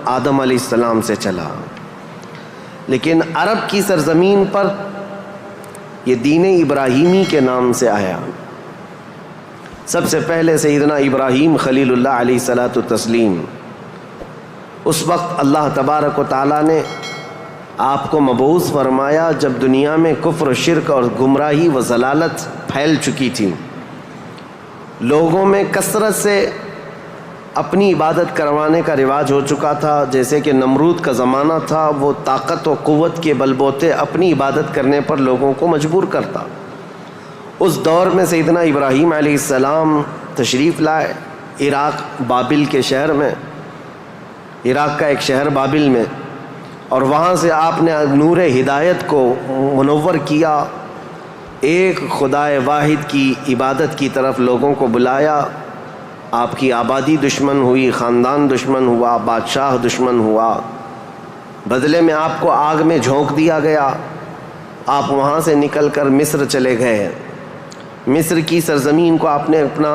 آدم علیہ السلام سے چلا، لیکن عرب کی سرزمین پر یہ دین ابراہیمی کے نام سے آیا۔ سب سے پہلے سیدنا ابراہیم خلیل اللہ علیہ الصلاۃ والتسلیم، اس وقت اللہ تبارک و تعالیٰ نے آپ کو مبعوث فرمایا جب دنیا میں کفر و شرک اور گمراہی و ضلالت پھیل چکی تھی، لوگوں میں کثرت سے اپنی عبادت کروانے کا رواج ہو چکا تھا۔ جیسے کہ نمرود کا زمانہ تھا، وہ طاقت و قوت کے بل بوتے اپنی عبادت کرنے پر لوگوں کو مجبور کرتا۔ اس دور میں سیدنا ابراہیم علیہ السلام تشریف لائے عراق بابل کے شہر میں، عراق کا ایک شہر بابل میں، اور وہاں سے آپ نے نور ہدایت کو منور کیا، ایک خدائے واحد کی عبادت کی طرف لوگوں کو بلایا۔ آپ کی آبادی دشمن ہوئی، خاندان دشمن ہوا، بادشاہ دشمن ہوا، بدلے میں آپ کو آگ میں جھونک دیا گیا۔ آپ وہاں سے نکل کر مصر چلے گئے۔ مصر کی سرزمین کو آپ نے اپنا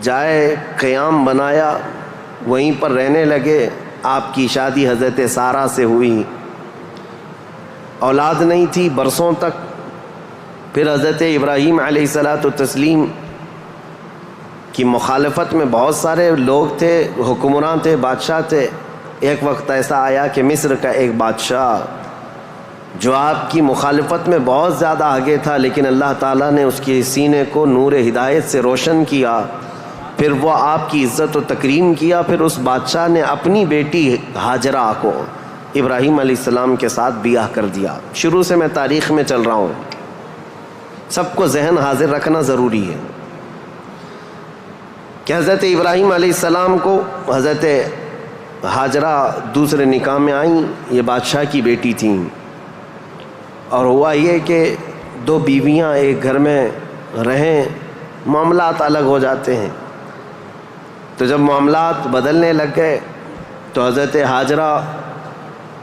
جائے قیام بنایا، وہیں پر رہنے لگے۔ آپ کی شادی حضرت سارہ سے ہوئی، اولاد نہیں تھی برسوں تک۔ پھر حضرت ابراہیم علیہ الصلاۃ والتسلیم کی مخالفت میں بہت سارے لوگ تھے، حکمران تھے، بادشاہ تھے۔ ایک وقت ایسا آیا کہ مصر کا ایک بادشاہ جو آپ کی مخالفت میں بہت زیادہ آگے تھا، لیکن اللہ تعالیٰ نے اس کے سینے کو نور ہدایت سے روشن کیا، پھر وہ آپ کی عزت و تکریم کیا۔ پھر اس بادشاہ نے اپنی بیٹی ہاجرہ کو ابراہیم علیہ السلام کے ساتھ بیاہ کر دیا۔ شروع سے میں تاریخ میں چل رہا ہوں، سب کو ذہن حاضر رکھنا ضروری ہے کہ حضرت ابراہیم علیہ السلام کو حضرت ہاجرہ دوسرے نکاح میں آئیں، یہ بادشاہ کی بیٹی تھیں، اور ہوا یہ کہ دو بیویاں ایک گھر میں رہیں، معاملات الگ ہو جاتے ہیں۔ تو جب معاملات بدلنے لگ گئے تو حضرت ہاجرہ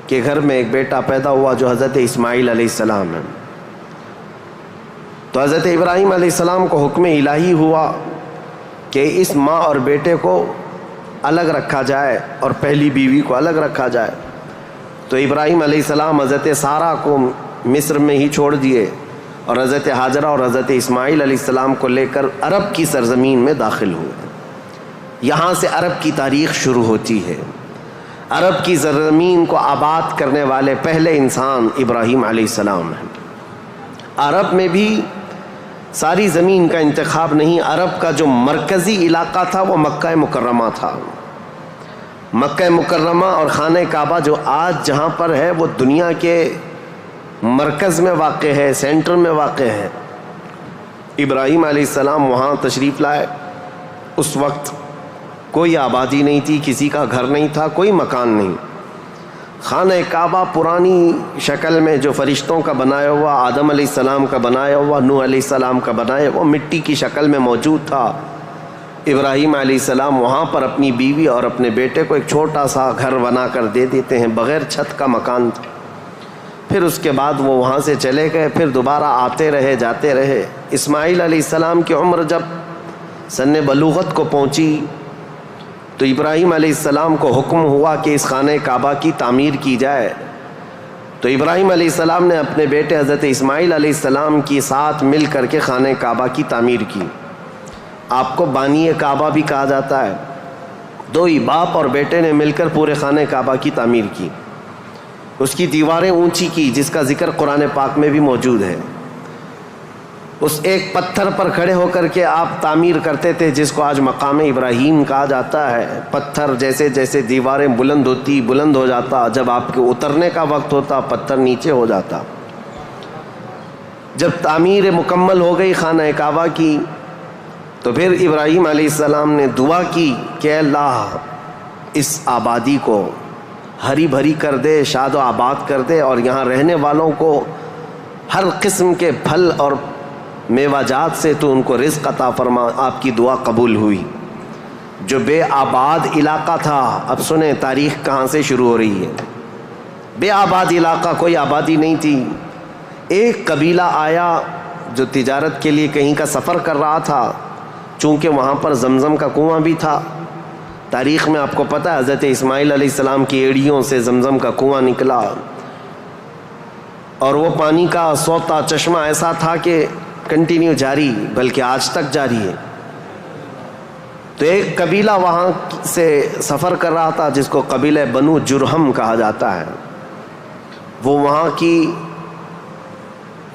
کے گھر میں ایک بیٹا پیدا ہوا جو حضرت اسماعیل علیہ السلام ہے۔ تو حضرت ابراہیم علیہ السلام کو حکم الہی ہوا کہ اس ماں اور بیٹے کو الگ رکھا جائے اور پہلی بیوی کو الگ رکھا جائے۔ تو ابراہیم علیہ السلام حضرت سارہ کو مصر میں ہی چھوڑ دیے اور حضرت ہاجرہ اور حضرت اسماعیل علیہ السلام کو لے کر عرب کی سرزمین میں داخل ہوئے۔ یہاں سے عرب کی تاریخ شروع ہوتی ہے۔ عرب کی سرزمین کو آباد کرنے والے پہلے انسان ابراہیم علیہ السلام ہیں۔ عرب میں بھی ساری زمین کا انتخاب نہیں، عرب کا جو مرکزی علاقہ تھا وہ مکہ مکرمہ تھا۔ مکہ مکرمہ اور خانہ کعبہ جو آج جہاں پر ہے وہ دنیا کے مرکز میں واقع ہے، سینٹر میں واقع ہے۔ ابراہیم علیہ السلام وہاں تشریف لائے۔ اس وقت کوئی آبادی نہیں تھی، کسی کا گھر نہیں تھا، کوئی مکان نہیں۔ خانہ کعبہ پرانی شکل میں جو فرشتوں کا بنایا ہوا، آدم علیہ السلام کا بنایا ہوا، نوح علیہ السلام کا بنایا ہوا، مٹی کی شکل میں موجود تھا۔ ابراہیم علیہ السلام وہاں پر اپنی بیوی اور اپنے بیٹے کو ایک چھوٹا سا گھر بنا کر دے دیتے ہیں، بغیر چھت کا مکان تھا۔ پھر اس کے بعد وہ وہاں سے چلے گئے، پھر دوبارہ آتے رہے، جاتے رہے۔ اسماعیل علیہ السلام کی عمر جب سن بلوغت کو پہنچی تو ابراہیم علیہ السلام کو حکم ہوا کہ اس خانہ کعبہ کی تعمیر کی جائے۔ تو ابراہیم علیہ السلام نے اپنے بیٹے حضرت اسماعیل علیہ السلام کے ساتھ مل کر کے خانہ کعبہ کی تعمیر کی۔ آپ کو بانی کعبہ بھی کہا جاتا ہے۔ دو ہی باپ اور بیٹے نے مل کر پورے خانہ کعبہ کی تعمیر کی، اس کی دیواریں اونچی کی، جس کا ذکر قرآن پاک میں بھی موجود ہے۔ اس ایک پتھر پر کھڑے ہو کر کے آپ تعمیر کرتے تھے، جس کو آج مقام ابراہیم کہا جاتا ہے۔ پتھر جیسے جیسے دیواریں بلند ہوتی بلند ہو جاتا، جب آپ کے اترنے کا وقت ہوتا پتھر نیچے ہو جاتا۔ جب تعمیر مکمل ہو گئی خانہ کعبہ کی تو پھر ابراہیم علیہ السلام نے دعا کی کہ اللہ اس آبادی کو ہری بھری کر دے، شاد و آباد کر دے، اور یہاں رہنے والوں کو ہر قسم کے پھل اور میوہ جات سے تو ان کو رزق عطا فرما۔ آپ کی دعا قبول ہوئی۔ جو بے آباد علاقہ تھا، اب سنیں تاریخ کہاں سے شروع ہو رہی ہے۔ بے آباد علاقہ، کوئی آبادی نہیں تھی۔ ایک قبیلہ آیا جو تجارت کے لیے کہیں کا سفر کر رہا تھا، چونکہ وہاں پر زمزم کا کنواں بھی تھا، تاریخ میں آپ کو پتہ ہے حضرت اسماعیل علیہ السلام کی ایڑیوں سے زمزم کا کنواں نکلا، اور وہ پانی کا سوتا چشمہ ایسا تھا کہ کنٹینیو جاری، بلکہ آج تک جاری ہے۔ تو ایک قبیلہ وہاں سے سفر کر رہا تھا جس کو قبیلہ بنو جرہم کہا جاتا ہے۔ وہ وہاں کی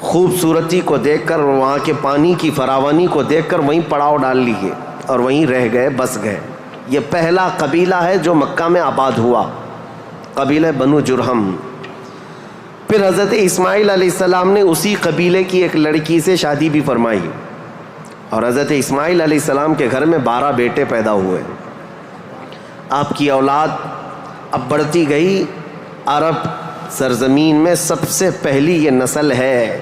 خوبصورتی کو دیکھ کر، وہاں کے پانی کی فراوانی کو دیکھ کر وہیں پڑاؤ ڈال لیے اور وہیں رہ گئے، بس گئے۔ یہ پہلا قبیلہ ہے جو مکہ میں آباد ہوا، قبیلہ بنو جرہم۔ پھر حضرت اسماعیل علیہ السلام نے اسی قبیلے کی ایک لڑکی سے شادی بھی فرمائی، اور حضرت اسماعیل علیہ السلام کے گھر میں 12 بیٹے پیدا ہوئے۔ آپ کی اولاد اب بڑھتی گئی۔ عرب سرزمین میں سب سے پہلی یہ نسل ہے،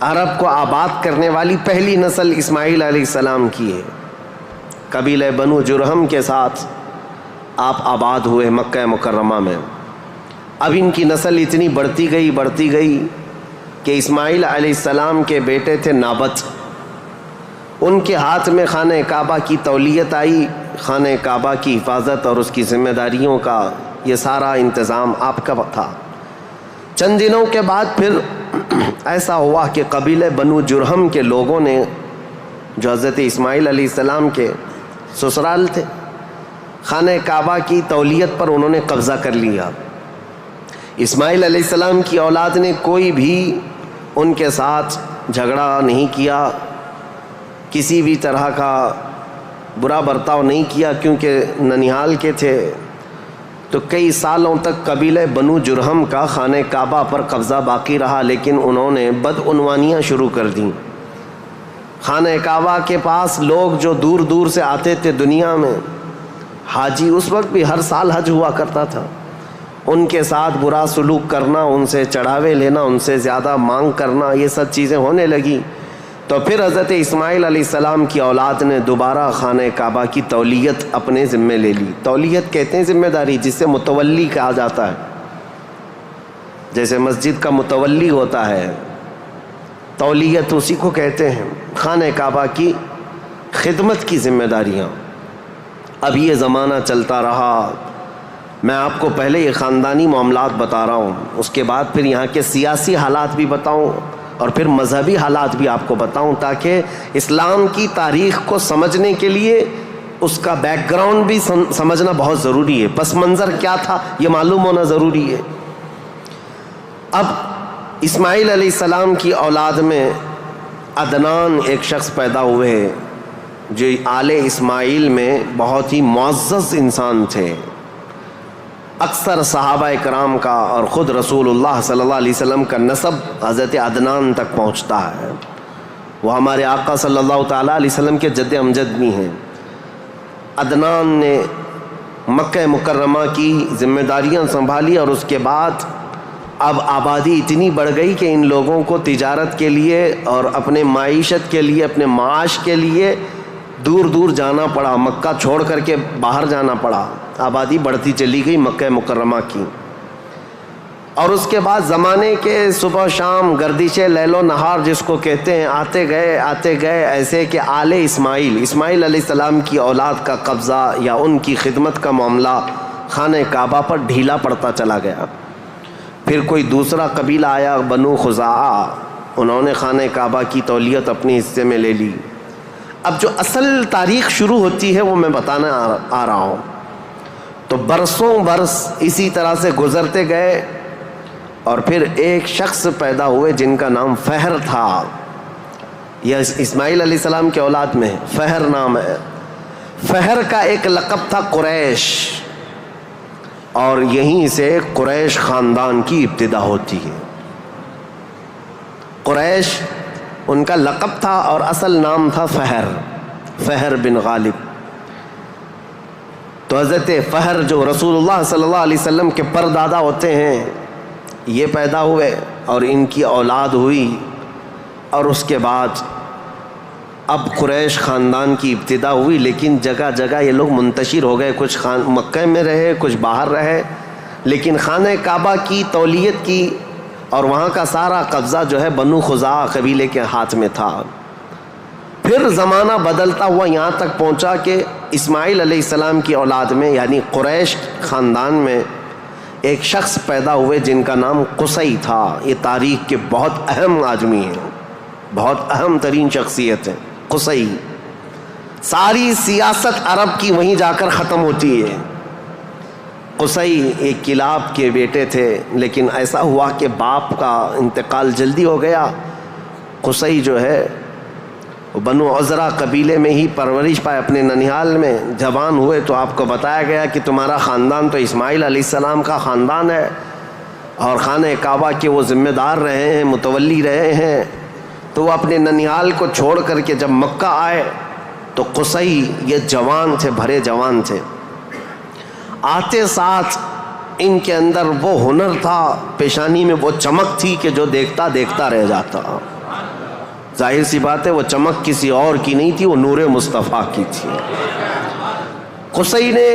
عرب کو آباد کرنے والی پہلی نسل اسماعیل علیہ السلام کی ہے۔ قبیلہ بنو جرہم کے ساتھ آپ آباد ہوئے مکہ مکرمہ میں۔ اب ان کی نسل اتنی بڑھتی گئی کہ اسماعیل علیہ السلام کے بیٹے تھے نابت، ان کے ہاتھ میں خانہ کعبہ کی تولیت آئی، خانہ کعبہ کی حفاظت اور اس کی ذمہ داریوں کا یہ سارا انتظام آپ کا تھا۔ چند دنوں کے بعد پھر ایسا ہوا کہ قبیلہ بنو جرہم کے لوگوں نے، جو حضرت اسماعیل علیہ السلام کے سسرال تھے، خانہ کعبہ کی تولیت پر انہوں نے قبضہ کر لیا۔ اسماعیل علیہ السلام کی اولاد نے کوئی بھی ان کے ساتھ جھگڑا نہیں کیا، کسی بھی طرح کا برا برتاؤ نہیں کیا، کیونکہ ننیال کے تھے۔ تو کئی سالوں تک قبیلہ بنو جرہم کا خانہ کعبہ پر قبضہ باقی رہا، لیکن انہوں نے بدعنوانیاں شروع کر دیں۔ خانہ کعبہ کے پاس لوگ جو دور دور سے آتے تھے دنیا میں، حاجی، اس وقت بھی ہر سال حج ہوا کرتا تھا، ان کے ساتھ برا سلوک کرنا، ان سے چڑھاوے لینا، ان سے زیادہ مانگ کرنا، یہ سب چیزیں ہونے لگی۔ تو پھر حضرت اسماعیل علیہ السلام کی اولاد نے دوبارہ خانہ کعبہ کی تولیت اپنے ذمہ لے لی۔ تولیت کہتے ہیں ذمہ داری، جس سے متولی کہا جاتا ہے، جیسے مسجد کا متولی ہوتا ہے، تولیت اسی کو کہتے ہیں، خانہ کعبہ کی خدمت کی ذمہ داریاں۔ اب یہ زمانہ چلتا رہا، میں آپ کو پہلے یہ خاندانی معاملات بتا رہا ہوں، اس کے بعد پھر یہاں کے سیاسی حالات بھی بتاؤں اور پھر مذہبی حالات بھی آپ کو بتاؤں، تاکہ اسلام کی تاریخ کو سمجھنے کے لیے اس کا بیک گراؤنڈ بھی سمجھنا بہت ضروری ہے، پس منظر کیا تھا یہ معلوم ہونا ضروری ہے۔ اب اسماعیل علیہ السلام کی اولاد میں عدنان ایک شخص پیدا ہوئے جو آل اسماعیل میں بہت ہی معزز انسان تھے۔ اکثر صحابہ کرام کا اور خود رسول اللہ صلی اللہ علیہ وسلم کا نسب حضرت عدنان تک پہنچتا ہے۔ وہ ہمارے آقا صلی اللہ تعالیٰ علیہ وسلم کے جد امجد بھی ہیں۔ عدنان نے مکہ مکرمہ کی ذمہ داریاں سنبھالی، اور اس کے بعد اب آبادی اتنی بڑھ گئی کہ ان لوگوں کو تجارت کے لیے اور اپنے معیشت کے لیے، اپنے معاش کے لیے دور دور جانا پڑا، مکہ چھوڑ کر کے باہر جانا پڑا۔ آبادی بڑھتی چلی گئی مکہ مکرمہ کی۔ اور اس کے بعد زمانے کے صبح شام گردش لیل و نہار جس کو کہتے ہیں، آتے گئے ایسے کہ آل اسماعیل علیہ السلام کی اولاد کا قبضہ یا ان کی خدمت کا معاملہ خانہ کعبہ پر ڈھیلا پڑتا چلا گیا۔ پھر کوئی دوسرا قبیلہ آیا، بنو خزاعہ، انہوں نے خانہ کعبہ کی تولیت اپنے حصے میں لے لی۔ اب جو اصل تاریخ شروع ہوتی ہے وہ میں بتانا آ رہا ہوں۔ تو برسوں برس اسی طرح سے گزرتے گئے، اور پھر ایک شخص پیدا ہوئے جن کا نام فہر تھا۔ یہ اسماعیل علیہ السلام کے اولاد میں فہر نام ہے۔ فہر کا ایک لقب تھا قریش، اور یہیں سے قریش خاندان کی ابتدا ہوتی ہے۔ قریش ان کا لقب تھا اور اصل نام تھا فہر بن غالب۔ تو حضرت فہر جو رسول اللہ صلی اللہ علیہ وسلم کے پردادا ہوتے ہیں، یہ پیدا ہوئے اور ان کی اولاد ہوئی، اور اس کے بعد اب قریش خاندان کی ابتدا ہوئی۔ لیکن جگہ جگہ یہ لوگ منتشر ہو گئے، کچھ مکہ میں رہے، کچھ باہر رہے، لیکن خانہ کعبہ کی تولیت کی اور وہاں کا سارا قبضہ جو ہے بنو خزاعہ قبیلے کے ہاتھ میں تھا۔ پھر زمانہ بدلتا ہوا یہاں تک پہنچا کہ اسماعیل علیہ السلام کی اولاد میں یعنی قریش خاندان میں ایک شخص پیدا ہوئے جن کا نام قصی تھا. یہ تاریخ کے بہت اہم آدمی ہیں, بہت اہم ترین شخصیت ہے قصی. ساری سیاست عرب کی وہیں جا کر ختم ہوتی ہے. قصی ایک کلاب کے بیٹے تھے, لیکن ایسا ہوا کہ باپ کا انتقال جلدی ہو گیا. قصی جو ہے بنو عذرا قبیلے میں ہی پرورش پائے اپنے ننیال میں. جوان ہوئے تو آپ کو بتایا گیا کہ تمہارا خاندان تو اسماعیل علیہ السلام کا خاندان ہے اور خانہ کعبہ کے وہ ذمہ دار رہے ہیں, متولی رہے ہیں. تو وہ اپنے ننیال کو چھوڑ کر کے جب مکہ آئے تو قصی یہ جوان تھے, بھرے جوان تھے. آتے ساتھ ان کے اندر وہ ہنر تھا, پیشانی میں وہ چمک تھی کہ جو دیکھتا دیکھتا رہ جاتا. ظاہر سی بات ہے وہ چمک کسی اور کی نہیں تھی, وہ نور مصطفیٰ کی تھی. قصی نے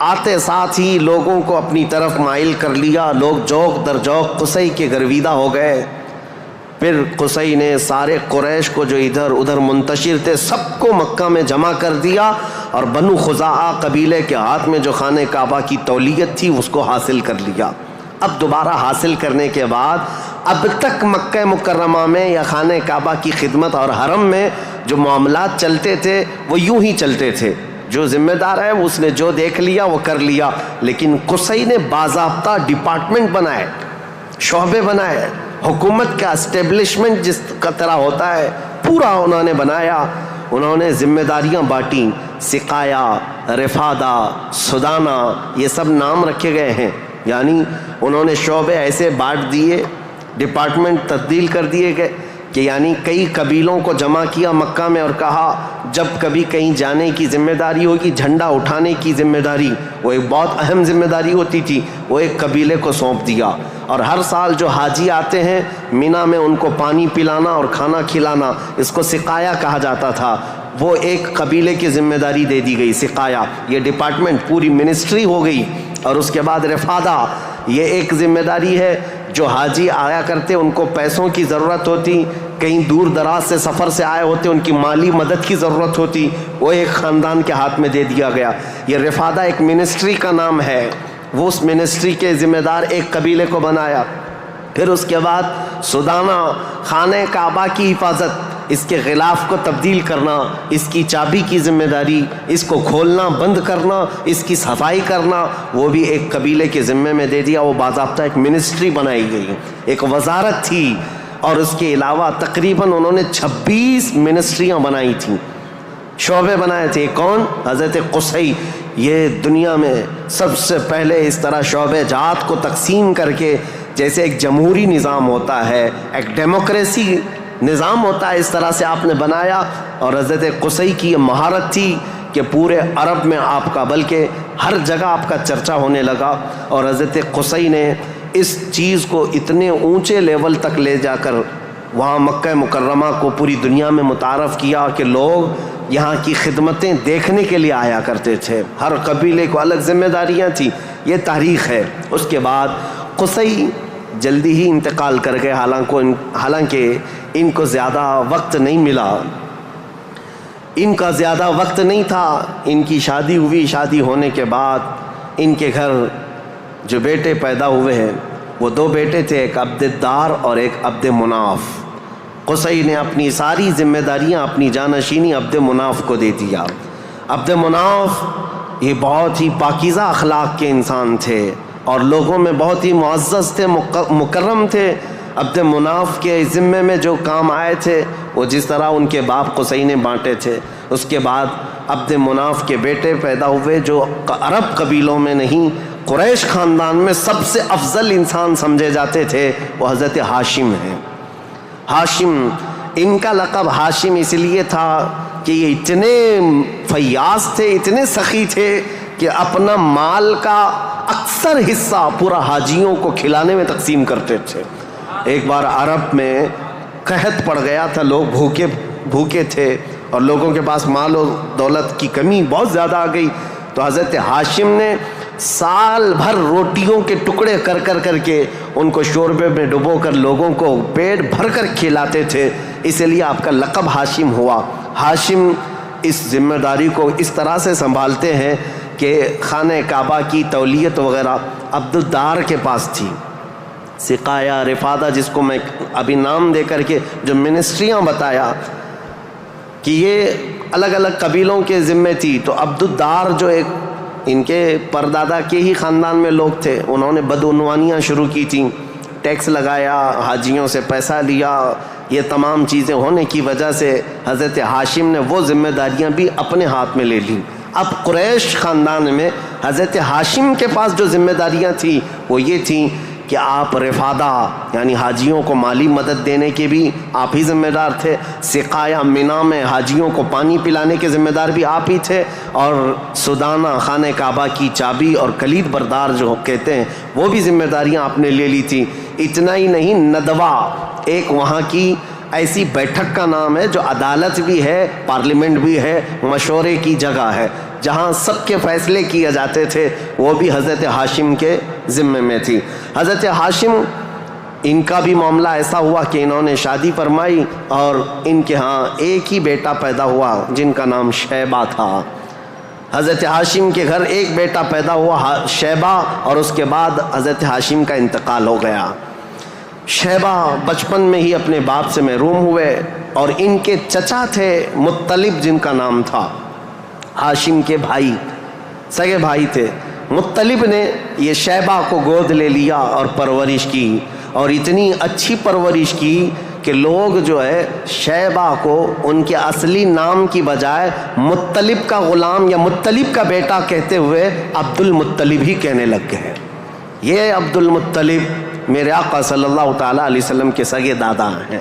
آتے ساتھ ہی لوگوں کو اپنی طرف مائل کر لیا. لوگ جوق در جوق قصی کے گرویدہ ہو گئے. پھر قصی نے سارے قریش کو جو ادھر ادھر منتشر تھے سب کو مکہ میں جمع کر دیا اور بنو خزاعہ قبیلے کے ہاتھ میں جو خانہ کعبہ کی تولیت تھی اس کو حاصل کر لیا. اب دوبارہ حاصل کرنے کے بعد اب تک مکہ مکرمہ میں یا خانہ کعبہ کی خدمت اور حرم میں جو معاملات چلتے تھے وہ یوں ہی چلتے تھے. جو ذمہ دار ہے اس نے جو دیکھ لیا وہ کر لیا. لیکن قصی نے باضابطہ ڈپارٹمنٹ بنائے, شعبے بنائے, حکومت کا اسٹیبلشمنٹ جس کا طرح ہوتا ہے پورا انہوں نے بنایا. انہوں نے ذمہ داریاں بانٹیں. سقایا, رفادہ, سدانہ, یہ سب نام رکھے گئے ہیں. یعنی انہوں نے شعبے ایسے بانٹ دیے, ڈپارٹمنٹ تبدیل کر دیے گئے کہ یعنی کئی قبیلوں کو جمع کیا مکہ میں اور کہا جب کبھی کہیں جانے کی ذمہ داری ہوگی, جھنڈا اٹھانے کی ذمہ داری, وہ ایک بہت اہم ذمہ داری ہوتی تھی, وہ ایک قبیلے کو سونپ دیا. اور ہر سال جو حاجی آتے ہیں مینا میں ان کو پانی پلانا اور کھانا کھلانا, اس کو سقایا کہا جاتا تھا, وہ ایک قبیلے کی ذمہ داری دے دی گئی. سقایا یہ ڈپارٹمنٹ پوری منسٹری ہو گئی. اور اس کے بعد رفادہ یہ ایک ذمہ داری ہے. جو حاجی آیا کرتے ان کو پیسوں کی ضرورت ہوتی, کہیں دور دراز سے سفر سے آئے ہوتے ان کی مالی مدد کی ضرورت ہوتی, وہ ایک خاندان کے ہاتھ میں دے دیا گیا. یہ رفادہ ایک منسٹری کا نام ہے, وہ اس منسٹری کے ذمہ دار ایک قبیلے کو بنایا. پھر اس کے بعد سدانہ, خانہ کعبہ کی حفاظت, اس کے غلاف کو تبدیل کرنا, اس کی چابی کی ذمہ داری, اس کو کھولنا بند کرنا, اس کی صفائی کرنا, وہ بھی ایک قبیلے کے ذمے میں دے دیا. وہ باضابطہ ایک منسٹری بنائی گئی, ایک وزارت تھی. اور اس کے علاوہ تقریباً انہوں نے 26 منسٹریاں بنائی تھیں, شعبے بنائے تھے. کون؟ حضرت قصی. یہ دنیا میں سب سے پہلے اس طرح شعبے جات کو تقسیم کر کے, جیسے ایک جمہوری نظام ہوتا ہے, ایک ڈیموکریسی نظام ہوتا ہے, اس طرح سے آپ نے بنایا. اور حضرت قصی کی یہ مہارت تھی کہ پورے عرب میں آپ کا, بلکہ ہر جگہ آپ کا چرچا ہونے لگا. اور حضرت قصی نے اس چیز کو اتنے اونچے لیول تک لے جا کر وہاں مکہ مکرمہ کو پوری دنیا میں متعارف کیا کہ لوگ یہاں کی خدمتیں دیکھنے کے لیے آیا کرتے تھے. ہر قبیلے کو الگ ذمہ داریاں تھیں. یہ تاریخ ہے. اس کے بعد قصی جلدی ہی انتقال کر گئے, حالانکہ ان کو زیادہ وقت نہیں ملا, ان کا زیادہ وقت نہیں تھا. ان کی شادی ہوئی, شادی ہونے کے بعد ان کے گھر جو بیٹے پیدا ہوئے ہیں وہ 2 بیٹے تھے, ایک عبد الدار اور ایک عبد مناف. قصی نے اپنی ساری ذمہ داریاں, اپنی جانشینی عبد مناف کو دے دیا. عبد مناف یہ بہت ہی پاکیزہ اخلاق کے انسان تھے اور لوگوں میں بہت ہی معزز تھے, مکرم تھے. عبد مناف کے ذمے میں جو کام آئے تھے وہ جس طرح ان کے باپ قصی نے بانٹے تھے. اس کے بعد عبد مناف کے بیٹے پیدا ہوئے جو عرب قبیلوں میں نہیں, قریش خاندان میں سب سے افضل انسان سمجھے جاتے تھے, وہ حضرت ہاشم ہیں. ہاشم, ان کا لقب ہاشم اس لیے تھا کہ یہ اتنے فیاض تھے, اتنے سخی تھے کہ اپنا مال کا اکثر حصہ پورا حاجیوں کو کھلانے میں تقسیم کرتے تھے. ایک بار عرب میں قحط پڑ گیا تھا, لوگ بھوکے تھے اور لوگوں کے پاس مال و دولت کی کمی بہت زیادہ آ گئی. تو حضرت ہاشم نے سال بھر روٹیوں کے ٹکڑے کر کے ان کو شوربے میں ڈبو کر لوگوں کو پیٹ بھر کر کھلاتے تھے, اس لیے آپ کا لقب ہاشم ہوا. ہاشم اس ذمہ داری کو اس طرح سے سنبھالتے ہیں کہ خانہ کعبہ کی تولیت وغیرہ عبدالدار کے پاس تھی. سقایہ رفادہ جس کو میں ابھی نام دے کر کے جو منسٹریاں بتایا کہ یہ الگ الگ قبیلوں کے ذمے تھی، تو عبدالدار جو ایک ان کے پردادا کے ہی خاندان میں لوگ تھے، انہوں نے بدعنوانیاں شروع کی تھیں، ٹیکس لگایا، حاجیوں سے پیسہ لیا. یہ تمام چیزیں ہونے کی وجہ سے حضرت ہاشم نے وہ ذمہ داریاں بھی اپنے ہاتھ میں لے لیں. اب قریش خاندان میں حضرت ہاشم کے پاس جو ذمہ داریاں تھیں وہ یہ تھیں کہ آپ رفادہ یعنی حاجیوں کو مالی مدد دینے کے بھی آپ ہی ذمہ دار تھے، سقایہ مینا میں حاجیوں کو پانی پلانے کے ذمہ دار بھی آپ ہی تھے، اور سدانہ خانہ کعبہ کی چابی اور کلید بردار جو کہتے ہیں وہ بھی ذمہ داریاں آپ نے لے لی تھیں. اتنا ہی نہیں، ندوہ ایک وہاں کی ایسی بیٹھک کا نام ہے جو عدالت بھی ہے، پارلیمنٹ بھی ہے، مشورے کی جگہ ہے، جہاں سب کے فیصلے کیے جاتے تھے، وہ بھی حضرت ہاشم کے ذمے میں تھی. حضرت ہاشم ان کا بھی معاملہ ایسا ہوا کہ انہوں نے شادی فرمائی اور ان کے ہاں ایک ہی بیٹا پیدا ہوا جن کا نام شیبہ تھا. حضرت ہاشم کے گھر ایک بیٹا پیدا ہوا شیبہ، اور اس کے بعد حضرت ہاشم کا انتقال ہو گیا. شیبہ بچپن میں ہی اپنے باپ سے محروم ہوئے، اور ان کے چچا تھے مطلب جن کا نام تھا، ہاشم کے بھائی، سگے بھائی تھے. مطلب نے یہ شیبہ کو گود لے لیا اور پرورش کی، اور اتنی اچھی پرورش کی کہ لوگ جو ہے شیبہ کو ان کے اصلی نام کی بجائے مطلب کا غلام یا مطلب کا بیٹا کہتے ہوئے عبد المطلب ہی کہنے لگ گئے. یہ عبد المطلب میرے آقا صلی اللہ تعالیٰ علیہ وسلم کے سگے دادا ہیں،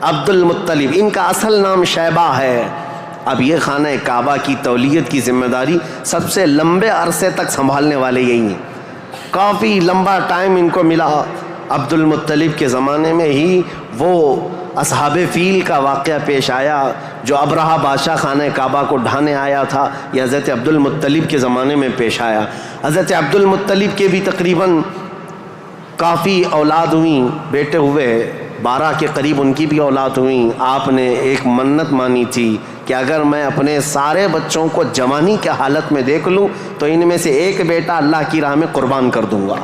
عبد المطلب، ان کا اصل نام شیبہ ہے. اب یہ خانہ کعبہ کی تولیت کی ذمہ داری سب سے لمبے عرصے تک سنبھالنے والے یہی ہیں. کافی لمبا ٹائم ان کو ملا. عبد المطلب کے زمانے میں ہی وہ اصحاب فیل کا واقعہ پیش آیا جو ابرہہ بادشاہ خانہ کعبہ کو ڈھانے آیا تھا، یہ حضرت عبد المطلب کے زمانے میں پیش آیا. حضرت عبد المطلب کے بھی تقریباً کافی اولاد ہوئیں، بیٹے ہوئے، 12 کے قریب ان کی بھی اولاد ہوئیں. آپ نے ایک منت مانی تھی کہ اگر میں اپنے سارے بچوں کو جوانی کے حالت میں دیکھ لوں تو ان میں سے ایک بیٹا اللہ کی راہ میں قربان کر دوں گا.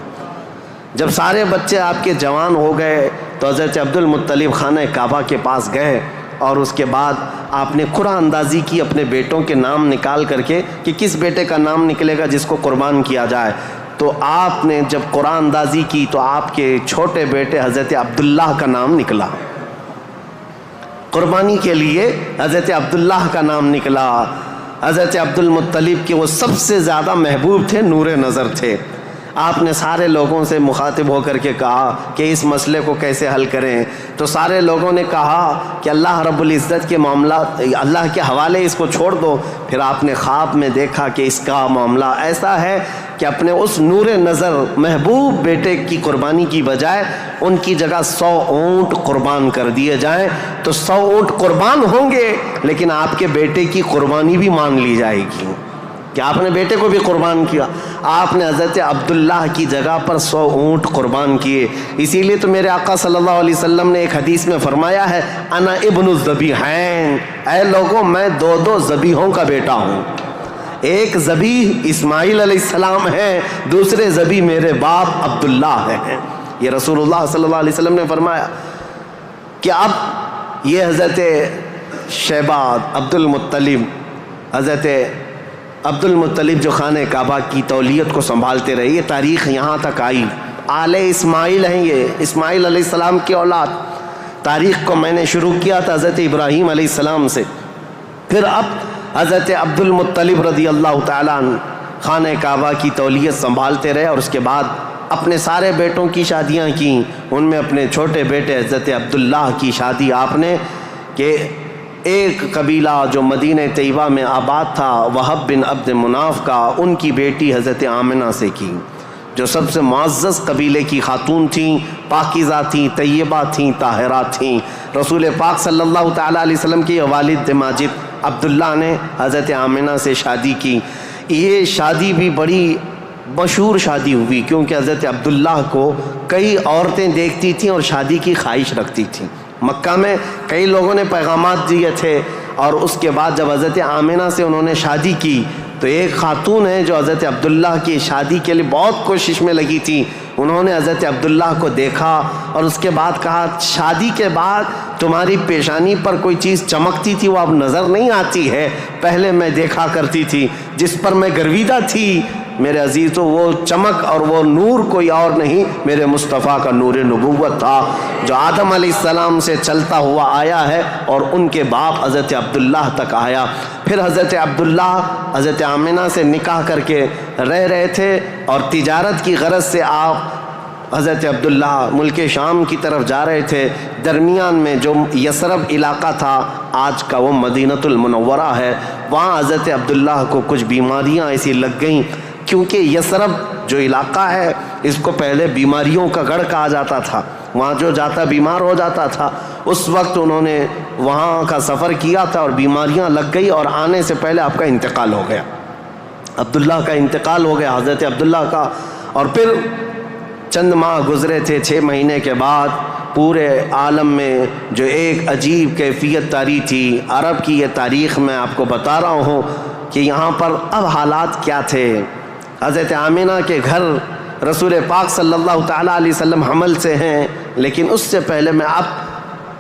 جب سارے بچے آپ کے جوان ہو گئے تو حضرت عبد المطلب خانہ کعبہ کے پاس گئے، اور اس کے بعد آپ نے قرعہ اندازی کی اپنے بیٹوں کے نام نکال کر کے کہ کس بیٹے کا نام نکلے گا جس کو قربان کیا جائے. تو آپ نے جب قرعہ اندازی کی تو آپ کے چھوٹے بیٹے حضرت عبداللہ کا نام نکلا، قربانی کے لیے حضرت عبداللہ کا نام نکلا. حضرت عبد المطلب کے وہ سب سے زیادہ محبوب تھے، نور نظر تھے. آپ نے سارے لوگوں سے مخاطب ہو کر کے کہا کہ اس مسئلے کو کیسے حل کریں، تو سارے لوگوں نے کہا کہ اللہ رب العزت کے معاملات اللہ کے حوالے اس کو چھوڑ دو. پھر آپ نے خواب میں دیکھا کہ اس کا معاملہ ایسا ہے کہ اپنے اس نور نظر محبوب بیٹے کی قربانی کی بجائے ان کی جگہ 100 اونٹ قربان کر دیے جائیں. تو 100 اونٹ قربان ہوں گے لیکن آپ کے بیٹے کی قربانی بھی مان لی جائے گی کہ آپ نے بیٹے کو بھی قربان کیا. آپ نے حضرت عبداللہ کی جگہ پر 100 اونٹ قربان کیے. اسی لیے تو میرے آقا صلی اللہ علیہ وسلم نے ایک حدیث میں فرمایا ہے انا ابن الذبیحین، اے لوگوں میں 2 ذبیحوں کا بیٹا ہوں. ایک ذبیح اسماعیل علیہ السلام ہے، دوسرے ذبیح میرے باپ عبداللہ ہیں. یہ رسول اللہ صلی اللہ علیہ وسلم نے فرمایا کہ اب یہ حضرت شیبہ عبد المطلب، حضرت عبد المطلب جو خانہ کعبہ کی تولیت کو سنبھالتے رہے، یہ تاریخ یہاں تک آئی. آل اسماعیل ہیں، یہ اسماعیل علیہ السلام کی اولاد. تاریخ کو میں نے شروع کیا تھا حضرت ابراہیم علیہ السلام سے، پھر اب حضرت عبد المطلب رضی اللہ تعالیٰ عنہ خانہ کعبہ کی تولیت سنبھالتے رہے، اور اس کے بعد اپنے سارے بیٹوں کی شادیاں کیں. ان میں اپنے چھوٹے بیٹے حضرت عبداللہ کی شادی آپ نے کہ ایک قبیلہ جو مدینہ طیبہ میں آباد تھا وہب بن عبد مناف کا، ان کی بیٹی حضرت آمنہ سے کی، جو سب سے معزز قبیلے کی خاتون تھیں، پاکیزہ تھیں، طیبہ تھیں، طاہرہ تھیں. رسول پاک صلی اللہ تعالیٰ علیہ وسلم کے والد ماجد عبداللہ نے حضرت آمنہ سے شادی کی. یہ شادی بھی بڑی مشہور شادی ہوئی کیونکہ حضرت عبداللہ کو کئی عورتیں دیکھتی تھیں اور شادی کی خواہش رکھتی تھیں. مکہ میں کئی لوگوں نے پیغامات دیے تھے اور اس کے بعد جب حضرت آمنہ سے انہوں نے شادی کی تو ایک خاتون ہے جو حضرت عبداللہ کی شادی کے لیے بہت کوشش میں لگی تھی، انہوں نے حضرت عبداللہ کو دیکھا اور اس کے بعد کہا شادی کے بعد تمہاری پیشانی پر کوئی چیز چمکتی تھی وہ اب نظر نہیں آتی ہے، پہلے میں دیکھا کرتی تھی، جس پر میں گرویدہ تھی میرے عزیزو وہ چمک اور وہ نور کوئی اور نہیں میرے مصطفیٰ کا نور نبوت تھا جو آدم علیہ السلام سے چلتا ہوا آیا ہے اور ان کے باپ حضرت عبداللہ تک آیا۔ پھر حضرت عبداللہ حضرت آمنہ سے نکاح کر کے رہ رہے تھے اور تجارت کی غرض سے آپ حضرت عبداللہ ملک شام کی طرف جا رہے تھے، درمیان میں جو یثرب علاقہ تھا آج کا وہ مدینۃ المنورہ ہے، وہاں حضرت عبداللہ کو کچھ بیماریاں ایسی لگ گئیں، کیونکہ یثرب جو علاقہ ہے اس کو پہلے بیماریوں کا گڑھ کہا جاتا تھا، وہاں جو جاتا بیمار ہو جاتا تھا۔ اس وقت انہوں نے وہاں کا سفر کیا تھا اور بیماریاں لگ گئی اور آنے سے پہلے آپ کا انتقال ہو گیا، عبداللہ کا انتقال ہو گیا حضرت عبداللہ کا۔ اور پھر چند ماہ گزرے تھے، 6 مہینے کے بعد پورے عالم میں جو ایک عجیب کیفیت طاری تھی، عرب کی یہ تاریخ میں آپ کو بتا رہا ہوں کہ یہاں پر اب حالات کیا تھے۔ حضرت آمنہ کے گھر رسول پاک صلی اللہ تعالیٰ علیہ وسلم حمل سے ہیں، لیکن اس سے پہلے میں اب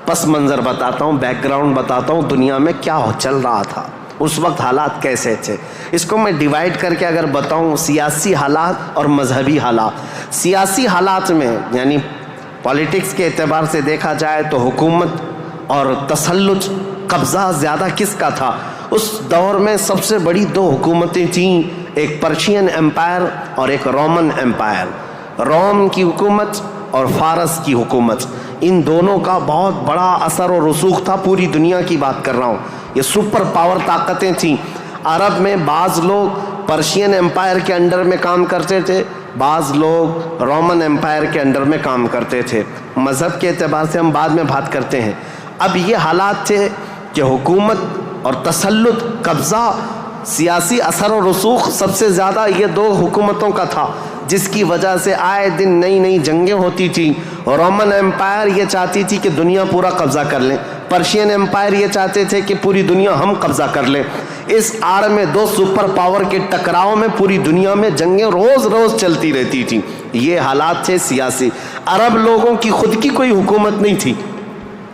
پس منظر بتاتا ہوں، بیک گراؤنڈ بتاتا ہوں دنیا میں کیا چل رہا تھا، اس وقت حالات کیسے تھے۔ اس کو میں ڈیوائیڈ کر کے اگر بتاؤں سیاسی حالات اور مذہبی حالات۔ سیاسی حالات میں یعنی پالیٹکس کے اعتبار سے دیکھا جائے تو حکومت اور تسلط قبضہ زیادہ کس کا تھا؟ اس دور میں سب سے بڑی 2 حکومتیں تھیں، ایک پرشین امپائر اور ایک رومن امپائر، روم کی حکومت اور فارس کی حکومت، ان دونوں کا بہت بڑا اثر و رسوخ تھا، پوری دنیا کی بات کر رہا ہوں، یہ سپر پاور طاقتیں تھیں۔ عرب میں بعض لوگ پرشین امپائر کے انڈر میں کام کرتے تھے، بعض لوگ رومن امپائر کے انڈر میں کام کرتے تھے، مذہب کے اعتبار سے ہم بعد میں بات کرتے ہیں۔ اب یہ حالات تھے کہ حکومت اور تسلط، قبضہ، سیاسی اثر و رسوخ سب سے زیادہ یہ 2 حکومتوں کا تھا، جس کی وجہ سے آئے دن نئی نئی جنگیں ہوتی تھیں۔ رومن امپائر یہ چاہتی تھی کہ دنیا پورا قبضہ کر لیں، پرشین امپائر یہ چاہتے تھے کہ پوری دنیا ہم قبضہ کر لیں۔ اس آڑ میں 2 سپر پاور کے ٹکراؤ میں پوری دنیا میں جنگیں روز روز چلتی رہتی تھیں، یہ حالات تھے سیاسی۔ عرب لوگوں کی خود کی کوئی حکومت نہیں تھی،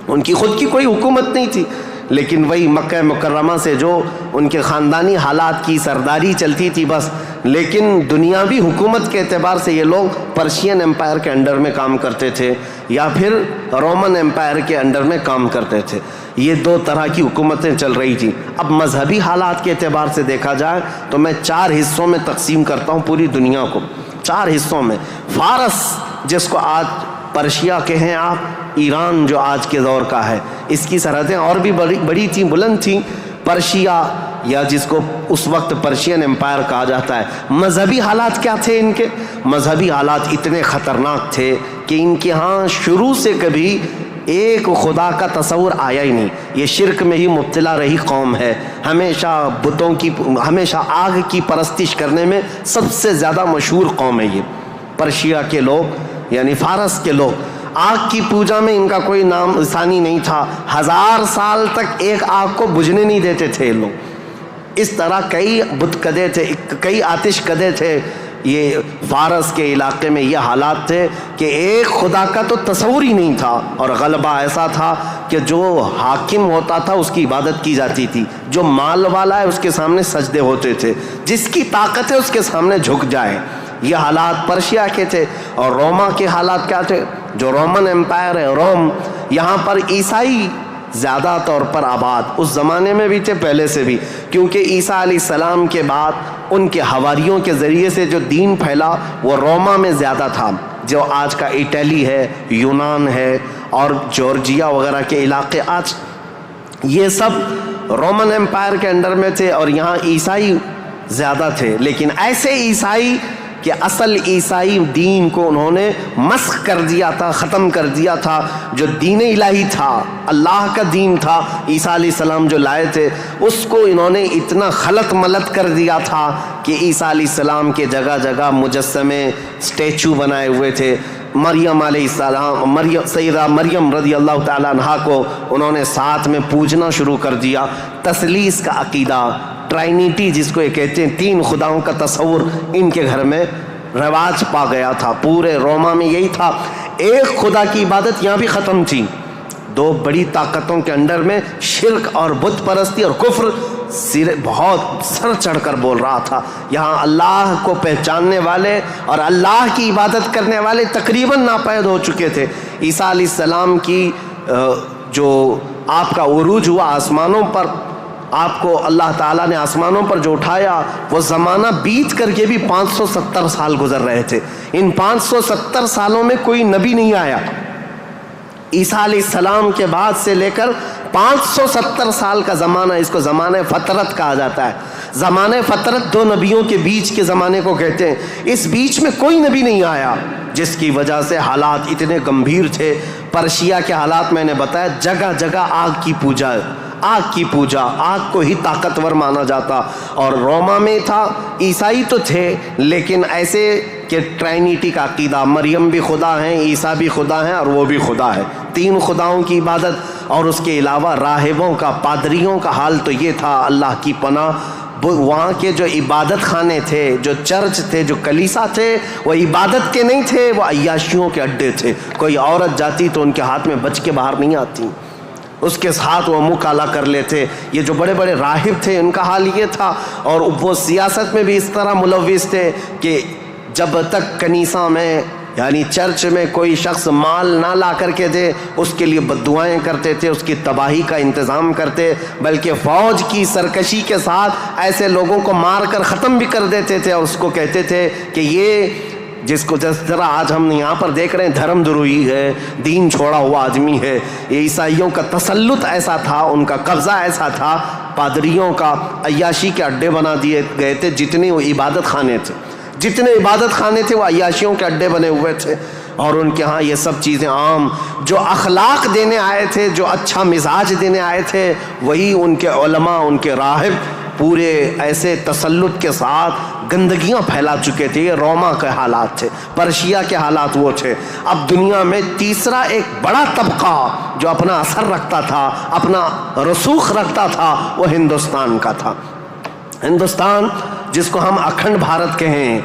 ان کی خود کی کوئی حکومت نہیں تھی، لیکن وہی مکہ مکرمہ سے جو ان کے خاندانی حالات کی سرداری چلتی تھی بس، لیکن دنیاوی حکومت کے اعتبار سے یہ لوگ پرشین امپائر کے انڈر میں کام کرتے تھے یا پھر رومن امپائر کے انڈر میں کام کرتے تھے، یہ 2 طرح کی حکومتیں چل رہی تھیں۔ اب مذہبی حالات کے اعتبار سے دیکھا جائے تو میں 4 حصوں میں تقسیم کرتا ہوں پوری دنیا کو، 4 حصوں میں۔ فارس جس کو آج پرشیا کے ہیں آپ، ایران جو آج کے دور کا ہے، اس کی سرحدیں اور بھی بڑی تھیں، بلند تھیں۔ پرشیا یا جس کو اس وقت پرشین امپائر کہا جاتا ہے۔ مذہبی حالات کیا تھے ان کے؟ مذہبی حالات اتنے خطرناک تھے کہ ان کے ہاں شروع سے کبھی ایک خدا کا تصور آیا ہی نہیں، یہ شرک میں ہی مبتلا رہی قوم ہے، ہمیشہ بتوں کی، ہمیشہ آگ کی پرستش کرنے میں سب سے زیادہ مشہور قوم ہے یہ پرشیا کے لوگ، یعنی فارس کے لوگ۔ آگ کی پوجا میں ان کا کوئی نام ثانی نہیں تھا، 1000 سال تک ایک آگ کو بجھنے نہیں دیتے تھے یہ لوگ۔ اس طرح کئی بت کدے تھے، کئی آتش کدے تھے، یہ فارس کے علاقے میں یہ حالات تھے کہ ایک خدا کا تو تصور ہی نہیں تھا، اور غلبہ ایسا تھا کہ جو حاکم ہوتا تھا اس کی عبادت کی جاتی تھی، جو مال والا ہے اس کے سامنے سجدے ہوتے تھے، جس کی طاقت ہے اس کے سامنے جھک جائے۔ یہ حالات پرشیا کے تھے۔ اور روما کے حالات کیا تھے؟ جو رومن امپائر ہے، روم، یہاں پر عیسائی زیادہ طور پر آباد، اس زمانے میں بھی تھے، پہلے سے بھی، کیونکہ عیسیٰ علیہ السلام کے بعد ان کے حواریوں کے ذریعے سے جو دین پھیلا وہ روما میں زیادہ تھا، جو آج کا اٹلی ہے، یونان ہے اور جورجیا وغیرہ کے علاقے، آج یہ سب رومن امپائر کے انڈر میں تھے، اور یہاں عیسائی زیادہ تھے، لیکن ایسے عیسائی کہ اصل عیسائی دین کو انہوں نے مسخ کر دیا تھا، ختم کر دیا تھا۔ جو دین الہی تھا، اللہ کا دین تھا، عیسیٰ علیہ السلام جو لائے تھے، اس کو انہوں نے اتنا خلط ملط کر دیا تھا کہ عیسیٰ علیہ السلام کے جگہ جگہ مجسمے، اسٹیچو بنائے ہوئے تھے، مریم علیہ السلام سیدہ مریم رضی اللہ تعالیٰ عنہا کو انہوں نے ساتھ میں پوجنا شروع کر دیا. تثلیث کا عقیدہ، ٹرائنیٹی جس کو یہ کہتے ہیں، 3 خداؤں کا تصور ان کے گھر میں رواج پا گیا تھا. پورے روما میں یہی تھا. ایک خدا کی عبادت یہاں بھی ختم تھی. 2 بڑی طاقتوں کے انڈر میں شرک اور بت پرستی اور کفر بہت سر چڑھ کر بول رہا تھا. یہاں اللہ کو پہچاننے والے اور اللہ کی عبادت کرنے والے تقریباً ناپید ہو چکے تھے. عیسیٰ علیہ السلام کی جو آپ کا عروج ہوا آسمانوں پر، آپ کو اللہ تعالیٰ نے آسمانوں پر جو اٹھایا، وہ زمانہ بیت کر کے بھی 570 سال گزر رہے تھے. ان 570 سالوں میں کوئی نبی نہیں آیا. عیسیٰ علیہ السلام کے بعد سے لے کر 570 سال کا زمانہ، اس کو زمانہ فترت کہا جاتا ہے. زمانہ فترت 2 نبیوں کے بیچ کے زمانے کو کہتے ہیں. اس بیچ میں کوئی نبی نہیں آیا، جس کی وجہ سے حالات اتنے گمبھیر تھے. پرشیا کے حالات میں نے بتایا، جگہ جگہ آگ کی پوجا، آگ کی پوجا، آگ کو ہی طاقتور مانا جاتا. اور روما میں تھا، عیسائی تو تھے لیکن ایسے کہ ٹرائنیٹی کا عقیدہ، مریم بھی خدا ہیں، عیسیٰ بھی خدا ہیں اور وہ بھی خدا ہے. 3 خداؤں کی عبادت. اور اس کے علاوہ راہبوں کا، پادریوں کا حال تو یہ تھا، اللہ کی پناہ، وہاں کے جو عبادت خانے تھے، جو چرچ تھے، جو کلیسا تھے، وہ عبادت کے نہیں تھے، وہ عیاشیوں کے اڈے تھے. کوئی عورت جاتی تو ان کے ہاتھ میں بچ کے باہر نہیں آتی، اس کے ساتھ وہ منہ کالا کر لیتے. یہ جو بڑے بڑے راہب تھے ان کا حال یہ تھا. اور وہ سیاست میں بھی اس طرح ملوث تھے کہ جب تک کنیسہ میں یعنی چرچ میں کوئی شخص مال نہ لا کر کے دے، اس کے لیے بددعائیں کرتے تھے، اس کی تباہی کا انتظام کرتے، بلکہ فوج کی سرکشی کے ساتھ ایسے لوگوں کو مار کر ختم بھی کر دیتے تھے. اور اس کو کہتے تھے کہ یہ جس کو جس طرح آج ہم یہاں پر دیکھ رہے ہیں دھرم دروہی ہے، دین چھوڑا ہوا آدمی ہے. یہ عیسائیوں کا تسلط ایسا تھا، ان کا قبضہ ایسا تھا، پادریوں کا عیاشی کے اڈے بنا دیے گئے تھے. جتنے وہ عبادت خانے تھے، جتنے عبادت خانے تھے، وہ عیاشیوں کے اڈے بنے ہوئے تھے. اور ان کے ہاں یہ سب چیزیں عام. جو اخلاق دینے آئے تھے، جو اچھا مزاج دینے آئے تھے، وہی ان کے علماء، ان کے راہب پورے ایسے تسلط کے ساتھ گندگیاں پھیلا چکے تھے. یہ روما کے حالات تھے، پرشیا کے حالات وہ تھے. اب دنیا میں تیسرا ایک بڑا طبقہ جو اپنا اثر رکھتا تھا، اپنا رسوخ رکھتا تھا، وہ ہندوستان کا تھا. ہندوستان جس کو ہم اکھنڈ بھارت کہیں،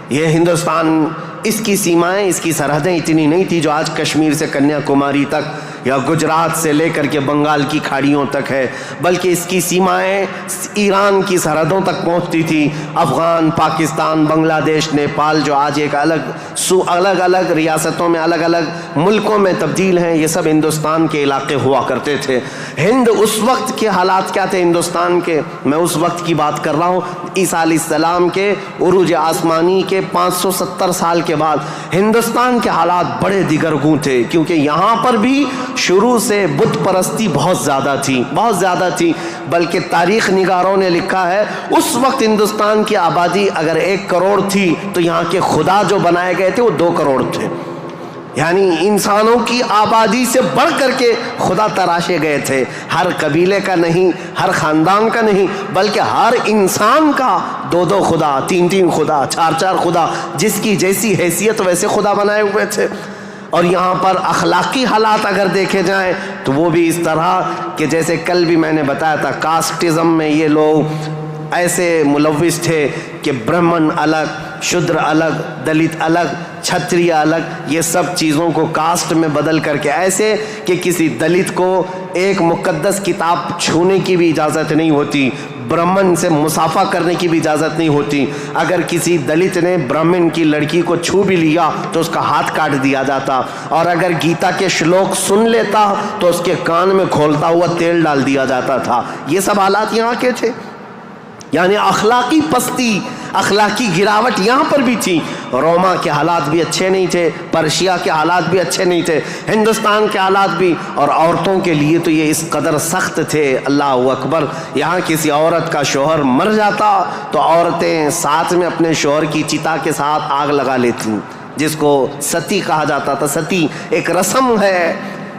یہ ہندوستان، اس کی سیمائیں، اس کی سرحدیں اتنی نہیں تھی جو آج کشمیر سے کنیا کماری تک یا گجرات سے لے کر کے بنگال کی کھاڑیوں تک ہے، بلکہ اس کی سیمائیں ایران کی سرحدوں تک پہنچتی تھی. افغان، پاکستان، بنگلہ دیش، نیپال جو آج ایک الگ الگ ریاستوں میں، الگ الگ ملکوں میں تبدیل ہیں، یہ سب ہندوستان کے علاقے ہوا کرتے تھے. ہند اس وقت کے حالات کیا تھے ہندوستان کے؟ میں اس وقت کی بات کر رہا ہوں. عیسیٰ علیہ السلام کے عروج آسمانی کے 570 سال کے بعد ہندوستان کے حالات بڑے دیگرگوں تھے، کیونکہ یہاں پر بھی شروع سے بت پرستی بہت زیادہ تھی. بلکہ تاریخ نگاروں نے لکھا ہے اس وقت ہندوستان کی آبادی اگر 1 کروڑ تھی تو یہاں کے خدا جو بنائے گئے تھے وہ 2 کروڑ تھے. یعنی انسانوں کی آبادی سے بڑھ کر کے خدا تراشے گئے تھے. ہر قبیلے کا نہیں، ہر خاندان کا نہیں، بلکہ ہر انسان کا 2 خدا، 3 خدا، 4 خدا، جس کی جیسی حیثیت ویسے خدا بنائے ہوئے تھے. اور یہاں پر اخلاقی حالات اگر دیکھے جائیں تو وہ بھی اس طرح کہ جیسے کل بھی میں نے بتایا تھا، کاسٹزم میں یہ لوگ ایسے ملوث تھے کہ برہمن الگ، شودر الگ، دلت الگ، چھتریہ الگ، یہ سب چیزوں کو کاسٹ میں بدل کر کے ایسے کہ کسی دلت کو ایک مقدس کتاب چھونے کی بھی اجازت نہیں ہوتی، برہمن سے مصافحہ کرنے کی بھی اجازت نہیں ہوتی. اگر کسی دلت نے برہمن کی لڑکی کو چھو بھی لیا تو اس کا ہاتھ کاٹ دیا جاتا، اور اگر گیتا کے شلوک سن لیتا تو اس کے کان میں کھولتا ہوا تیل ڈال دیا جاتا تھا. یہ سب حالات یہاں کے تھے. یعنی اخلاقی پستی، اخلاقی گراوٹ یہاں پر بھی تھی. روما کے حالات بھی اچھے نہیں تھے، پرشیا کے حالات بھی اچھے نہیں تھے، ہندوستان کے حالات بھی. اور عورتوں کے لیے تو یہ اس قدر سخت تھے، اللہ اکبر. یہاں کسی عورت کا شوہر مر جاتا تو عورتیں ساتھ میں اپنے شوہر کی چتا کے ساتھ آگ لگا لیتی، جس کو ستی کہا جاتا تھا. ستی ایک رسم ہے،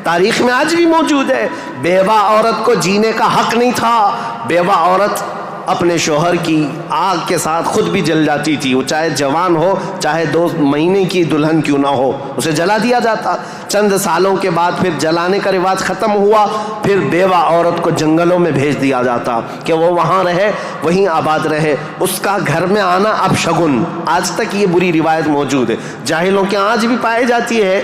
تاریخ میں آج بھی موجود ہے. بیوہ عورت کو جینے کا حق نہیں تھا. بیوہ عورت اپنے شوہر کی آگ کے ساتھ خود بھی جل جاتی تھی، وہ چاہے جوان ہو چاہے 2 مہینے کی دلہن کیوں نہ ہو، اسے جلا دیا جاتا۔ چند سالوں کے بعد پھر جلانے کا رواج ختم ہوا، پھر بیوہ عورت کو جنگلوں میں بھیج دیا جاتا کہ وہ وہاں رہے، وہیں آباد رہے، اس کا گھر میں آنا اب شگن۔ آج تک یہ بری روایت موجود ہے، جاہلوں کے آج بھی پائی جاتی ہے،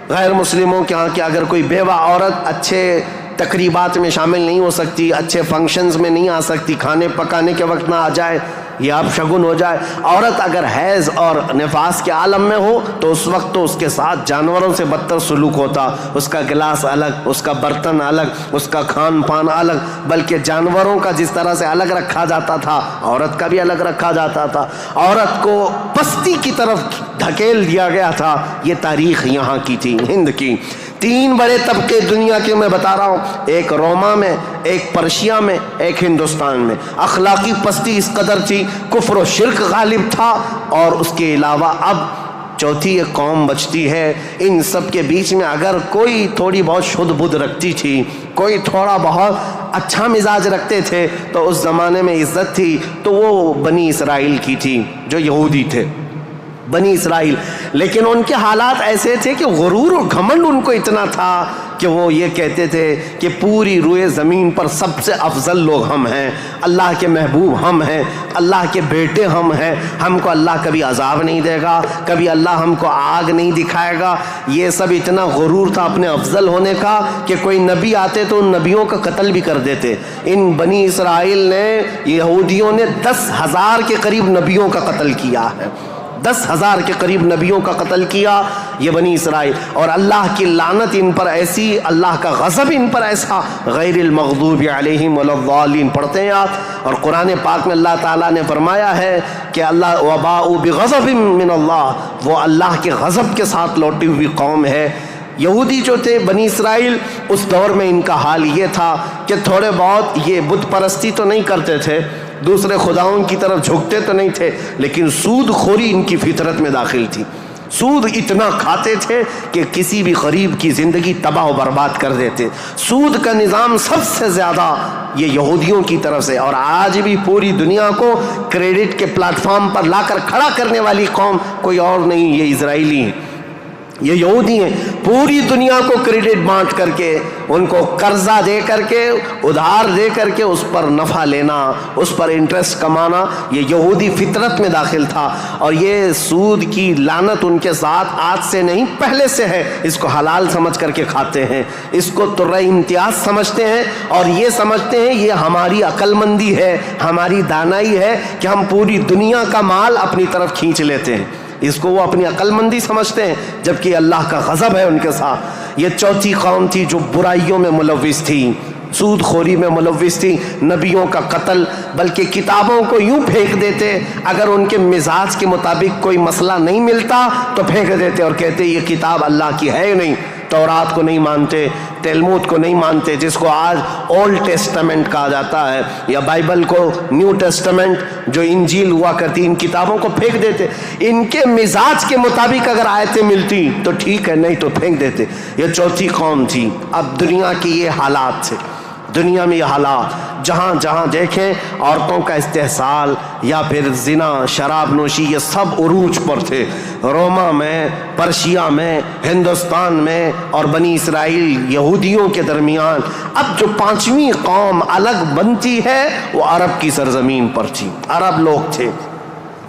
غیر مسلموں کے ہاں کہ اگر کوئی بیوہ عورت اچھے تقریبات میں شامل نہیں ہو سکتی، اچھے فنکشنز میں نہیں آ سکتی، کھانے پکانے کے وقت نہ آ جائے، یہ اب شگن ہو جائے۔ عورت اگر حیض اور نفاس کے عالم میں ہو تو اس وقت تو اس کے ساتھ جانوروں سے بدتر سلوک ہوتا، اس کا گلاس الگ، اس کا برتن الگ، اس کا کھان پان الگ، بلکہ جانوروں کا جس طرح سے الگ رکھا جاتا تھا عورت کا بھی الگ رکھا جاتا تھا، عورت کو پستی کی طرف دھکیل دیا گیا تھا۔ یہ تاریخ یہاں کی تھی، ہند کی۔ 3 بڑے طبقے دنیا کے میں بتا رہا ہوں، ایک روما میں، ایک پرشیا میں، ایک ہندوستان میں۔ اخلاقی پستی اس قدر تھی، کفر و شرک غالب تھا، اور اس کے علاوہ اب چوتھی ایک قوم بچتی ہے۔ ان سب کے بیچ میں اگر کوئی تھوڑی بہت شدھ بدھ رکھتی تھی، کوئی تھوڑا بہت اچھا مزاج رکھتے تھے تو اس زمانے میں عزت تھی، تو وہ بنی اسرائیل کی تھی جو یہودی تھے، بنی اسرائیل۔ لیکن ان کے حالات ایسے تھے کہ غرور اور گھمنڈ ان کو اتنا تھا کہ وہ یہ کہتے تھے کہ پوری روئے زمین پر سب سے افضل لوگ ہم ہیں، اللہ کے محبوب ہم ہیں، اللہ کے بیٹے ہم ہیں، ہم کو اللہ کبھی عذاب نہیں دے گا، کبھی اللہ ہم کو آگ نہیں دکھائے گا۔ یہ سب اتنا غرور تھا اپنے افضل ہونے کا کہ کوئی نبی آتے تو ان نبیوں کا قتل بھی کر دیتے۔ ان بنی اسرائیل نے، یہودیوں نے 10,000 کے قریب نبیوں کا قتل کیا ہے، 10,000 کے قریب نبیوں کا قتل کیا یہ بنی اسرائیل، اور اللہ کی لعنت ان پر ایسی، اللہ کا غضب ان پر ایسا، غیر المغضوب علیہم ولا الضالین پڑھتے ہیں آپ، اور قرآن پاک میں اللہ تعالیٰ نے فرمایا ہے کہ اللہ وباءوا بغضب من اللہ، وہ اللہ کے غضب کے ساتھ لوٹی ہوئی قوم ہے۔ یہودی جو تھے بنی اسرائیل، اس دور میں ان کا حال یہ تھا کہ تھوڑے بہت یہ بت پرستی تو نہیں کرتے تھے، دوسرے خداؤں کی طرف جھکتے تو نہیں تھے، لیکن سود خوری ان کی فطرت میں داخل تھی۔ سود اتنا کھاتے تھے کہ کسی بھی غریب کی زندگی تباہ و برباد کر دیتے۔ سود کا نظام سب سے زیادہ یہ یہودیوں کی طرف سے، اور آج بھی پوری دنیا کو کریڈٹ کے پلیٹ فارم پر لا کر کھڑا کرنے والی قوم کوئی اور نہیں، یہ اسرائیلی ہیں، یہ یہودی ہیں۔ پوری دنیا کو کریڈٹ بانٹ کر کے، ان کو قرضہ دے کر کے، ادھار دے کر کے اس پر نفع لینا، اس پر انٹرسٹ کمانا، یہ یہودی فطرت میں داخل تھا۔ اور یہ سود کی لعنت ان کے ساتھ آج سے نہیں پہلے سے ہے، اس کو حلال سمجھ کر کے کھاتے ہیں، اس کو ترہ امتیاز سمجھتے ہیں، اور یہ سمجھتے ہیں یہ ہماری عقل مندی ہے، ہماری دانائی ہے کہ ہم پوری دنیا کا مال اپنی طرف کھینچ لیتے ہیں، اس کو وہ اپنی عقل مندی سمجھتے ہیں، جبکہ اللہ کا غضب ہے ان کے ساتھ۔ یہ چوتھی قوم تھی جو برائیوں میں ملوث تھی، سود خوری میں ملوث تھی، نبیوں کا قتل، بلکہ کتابوں کو یوں پھینک دیتے، اگر ان کے مزاج کے مطابق کوئی مسئلہ نہیں ملتا تو پھینک دیتے اور کہتے یہ کتاب اللہ کی ہے نہیں۔ تورات کو نہیں مانتے، تلمود کو نہیں مانتے، جس کو آج اولڈ ٹیسٹمنٹ کہا جاتا ہے، یا بائبل کو نیو ٹیسٹمنٹ جو انجیل ہوا کرتی، ان کتابوں کو پھینک دیتے۔ ان کے مزاج کے مطابق اگر آیتیں ملتی تو ٹھیک ہے، نہیں تو پھینک دیتے۔ یہ چوتھی قوم تھی۔ اب دنیا کی یہ حالات تھے، دنیا میں یہ حالات، جہاں جہاں دیکھیں عورتوں کا استحصال یا پھر زنا، شراب نوشی، یہ سب عروج پر تھے۔ روما میں، پرشیا میں، ہندوستان میں، اور بنی اسرائیل یہودیوں کے درمیان اب جو 5ویں قوم الگ بنتی ہے وہ عرب کی سرزمین پر تھی، عرب لوگ تھے،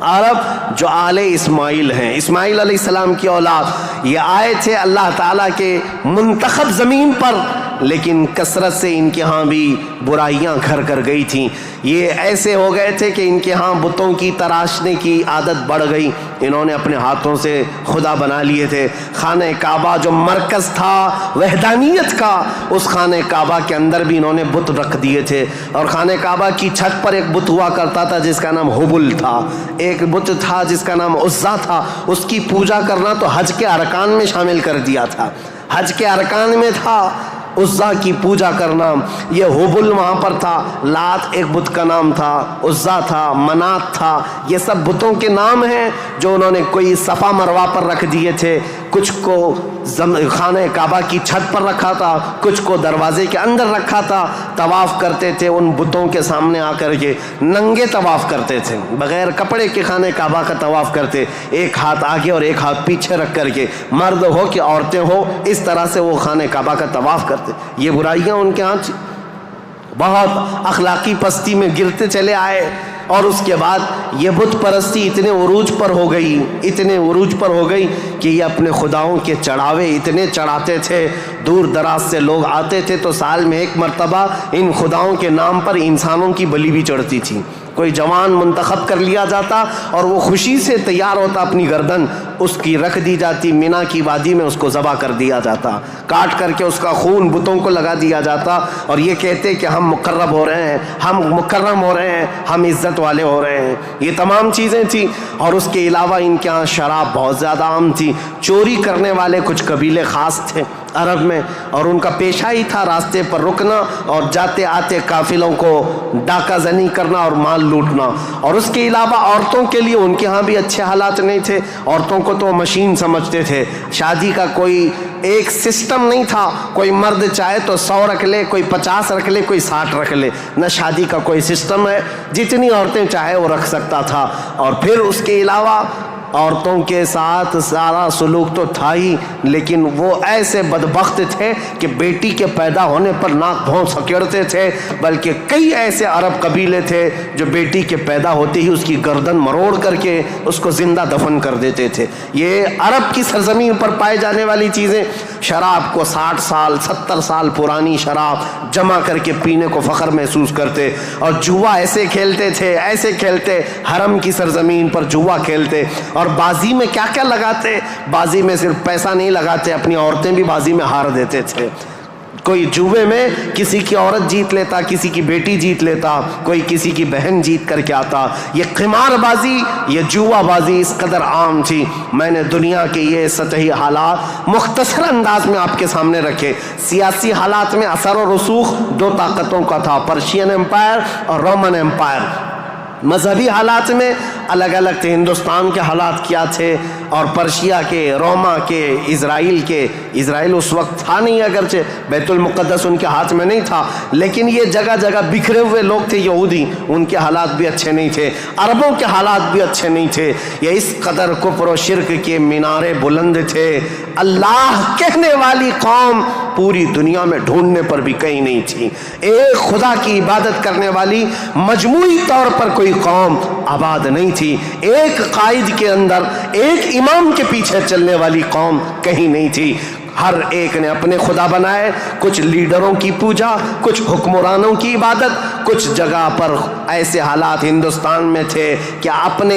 عرب جو آل اسماعیل ہیں، اسماعیل علیہ السلام کی اولاد، یہ آئے تھے اللہ تعالیٰ کے منتخب زمین پر، لیکن کثرت سے ان کے ہاں بھی برائیاں گھر کر گئی تھیں۔ یہ ایسے ہو گئے تھے کہ ان کے ہاں بتوں کی تراشنے کی عادت بڑھ گئی، انہوں نے اپنے ہاتھوں سے خدا بنا لیے تھے۔ خانہ کعبہ جو مرکز تھا وحدانیت کا، اس خانہ کعبہ کے اندر بھی انہوں نے بت رکھ دیے تھے، اور خانہ کعبہ کی چھت پر ایک بت ہوا کرتا تھا جس کا نام حبل تھا، ایک بت تھا جس کا نام عزا تھا، اس کی پوجا کرنا تو حج کے ارکان میں شامل کر دیا تھا، حج کے ارکان میں تھا عزا کی پوجا کرنا۔ یہ حبل وہاں پر تھا، لات ایک بت کا نام تھا، عزا تھا، منات تھا، یہ سب بتوں کے نام ہیں جو انہوں نے کوئی صفا مروہ پر رکھ دیے تھے، کچھ کو خانہ کعبہ کی چھت پر رکھا تھا، کچھ کو دروازے کے اندر رکھا تھا. طواف کرتے تھے ان بتوں کے سامنے آ کر کے، ننگے طواف کرتے تھے، بغیر کپڑے کے خانہ کعبہ کا طواف کرتے، ایک ہاتھ آگے اور ایک ہاتھ پیچھے رکھ کر کے، مرد ہو کہ عورتیں ہو، اس طرح سے وہ خانہ کعبہ کا طواف کرتے. یہ برائیاں ان کے ہاں بہت اخلاقی پستی میں گرتے چلے آئے. اور اس کے بعد یہ بت پرستی اتنے عروج پر ہو گئی کہ یہ اپنے خداؤں کے چڑھاوے اتنے چڑھاتے تھے. دور دراز سے لوگ آتے تھے تو سال میں ایک مرتبہ ان خداؤں کے نام پر انسانوں کی بلی بھی چڑھتی تھی. کوئی جوان منتخب کر لیا جاتا اور وہ خوشی سے تیار ہوتا، اپنی گردن اس کی رکھ دی جاتی، مینا کی وادی میں اس کو ذبح کر دیا جاتا، کاٹ کر کے اس کا خون بتوں کو لگا دیا جاتا، اور یہ کہتے کہ ہم مقرب ہو رہے ہیں، ہم مکرم ہو رہے ہیں، ہم عزت والے ہو رہے ہیں. یہ تمام چیزیں تھیں. اور اس کے علاوہ ان کے ہاں شراب بہت زیادہ عام تھی. چوری کرنے والے کچھ قبیلے خاص تھے عرب میں، اور ان کا پیشہ ہی تھا راستے پر رکنا اور جاتے آتے قافلوں کو ڈاکہ زنی کرنا اور مال لوٹنا. اور اس کے علاوہ عورتوں کے لیے ان کے ہاں بھی اچھے حالات نہیں تھے. عورتوں کو تو مشین سمجھتے تھے. شادی کا کوئی ایک سسٹم نہیں تھا. کوئی مرد چاہے تو 100 رکھ لے، کوئی 50 رکھ لے، کوئی 60 رکھ لے. نہ شادی کا کوئی سسٹم ہے، جتنی عورتیں چاہے وہ رکھ سکتا تھا. اور پھر اس کے علاوہ عورتوں کے ساتھ سارا سلوک تو تھا ہی، لیکن وہ ایسے بدبخت تھے کہ بیٹی کے پیدا ہونے پر ناک بھون سکیڑتے تھے. بلکہ کئی ایسے عرب قبیلے تھے جو بیٹی کے پیدا ہوتے ہی اس کی گردن مروڑ کر کے اس کو زندہ دفن کر دیتے تھے. یہ عرب کی سرزمین پر پائے جانے والی چیزیں. شراب کو 60 سال 70 سال پرانی شراب جمع کر کے پینے کو فخر محسوس کرتے. اور جوا ایسے کھیلتے حرم کی سرزمین پر جوا کھیلتے. اور بازی میں کیا کیا لگاتے. بازی میں صرف پیسہ نہیں لگاتے، اپنی عورتیں بھی بازی میں ہار دیتے تھے. کوئی جوے میں کسی کی عورت جیت لیتا، کسی کی بیٹی جیت لیتا، کوئی کسی کی بہن جیت کر کے آتا. یہ قمار بازی، یہ جوا بازی اس قدر عام تھی. میں نے دنیا کے یہ سطحی حالات مختصر انداز میں آپ کے سامنے رکھے. سیاسی حالات میں اثر و رسوخ 2 طاقتوں کا تھا، پرشین امپائر اور رومن امپائر. مذہبی حالات میں الگ الگ تھے. ہندوستان کے حالات کیا تھے، اور پرشیا کے، روما کے، اسرائیل اس وقت تھا نہیں، اگرچہ بیت المقدس ان کے ہاتھ میں نہیں تھا، لیکن یہ جگہ جگہ بکھرے ہوئے لوگ تھے یہودی. ان کے حالات بھی اچھے نہیں تھے، عربوں کے حالات بھی اچھے نہیں تھے. یہ اس قدر کفر و شرک کے مینارے بلند تھے. اللہ کہنے والی قوم پوری دنیا میں ڈھونڈنے پر بھی کہیں نہیں تھی. ایک خدا کی عبادت کرنے والی مجموعی طور پر کوئی قوم آباد نہیں تھی. ایک قائد کے اندر، ایک امام کے پیچھے چلنے والی قوم کہیں نہیں تھی. ہر ایک نے اپنے خدا بنائے. کچھ لیڈروں کی پوجا، کچھ حکمرانوں کی عبادت. کچھ جگہ پر ایسے حالات ہندوستان میں تھے کہ اپنے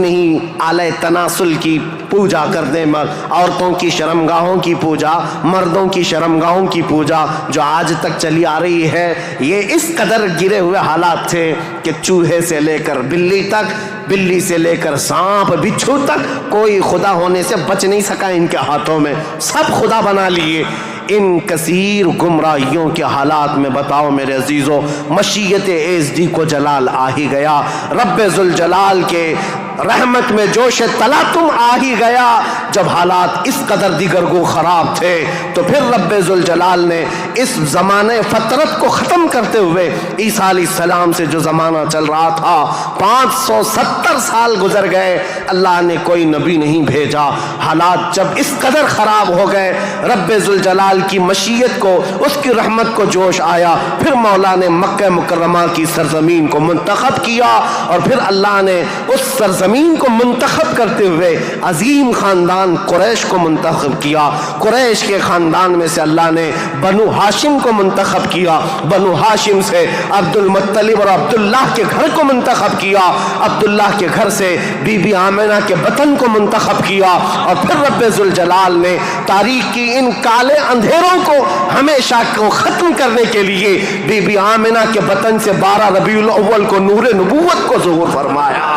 ہی آلہ تناسل کی پوجا کرتے، عورتوں کی شرمگاہوں کی پوجا، مردوں کی شرمگاہوں کی پوجا جو آج تک چلی آ رہی ہے. یہ اس قدر گرے ہوئے حالات تھے کہ چوہے سے لے کر بلی تک، بلی سے لے کر سانپ بچھو تک کوئی خدا ہونے سے بچ نہیں سکا ان کے ہاتھوں میں. سب خدا بنا لیے. ان کثیر گمراہیوں کے حالات میں بتاؤ میرے عزیزو، مشیت ایزدی کو جلال آ ہی گیا. رب ذوالجلال کے رحمت میں جوش تلاطم آ ہی گیا. جب حالات اس قدر دیگرگو خراب تھے تو پھر رب ذوالجلال نے اس زمانے فطرت کو ختم کرتے ہوئے عیسیٰ علیہ السلام سے جو زمانہ چل رہا تھا 570 سال گزر گئے، اللہ نے کوئی نبی نہیں بھیجا. حالات جب اس قدر خراب ہو گئے، رب ذوالجلال کی مشیت کو، اس کی رحمت کو جوش آیا. پھر مولا نے مکہ مکرمہ کی سرزمین کو منتخب کیا، اور پھر اللہ نے اس سرزمین کو منتخب کرتے ہوئے عظیم خاندان قریش کو منتخب کیا. قریش کے خاندان میں سے اللہ نے بنو ہاشم کو منتخب کیا. بنو ہاشم سے عبد المطلب اور عبداللہ کے گھر کو منتخب کیا. عبداللہ کے گھر سے بی بی آمنہ کے بطن کو منتخب کیا. اور پھر رب ذوالجلال نے تاریخ کی ان کالے اندھیروں کو ہمیشہ کو ختم کرنے کے لیے بی بی آمنہ کے بطن سے 12 ربیع الاول کو نور نبوت کو ظہور فرمایا.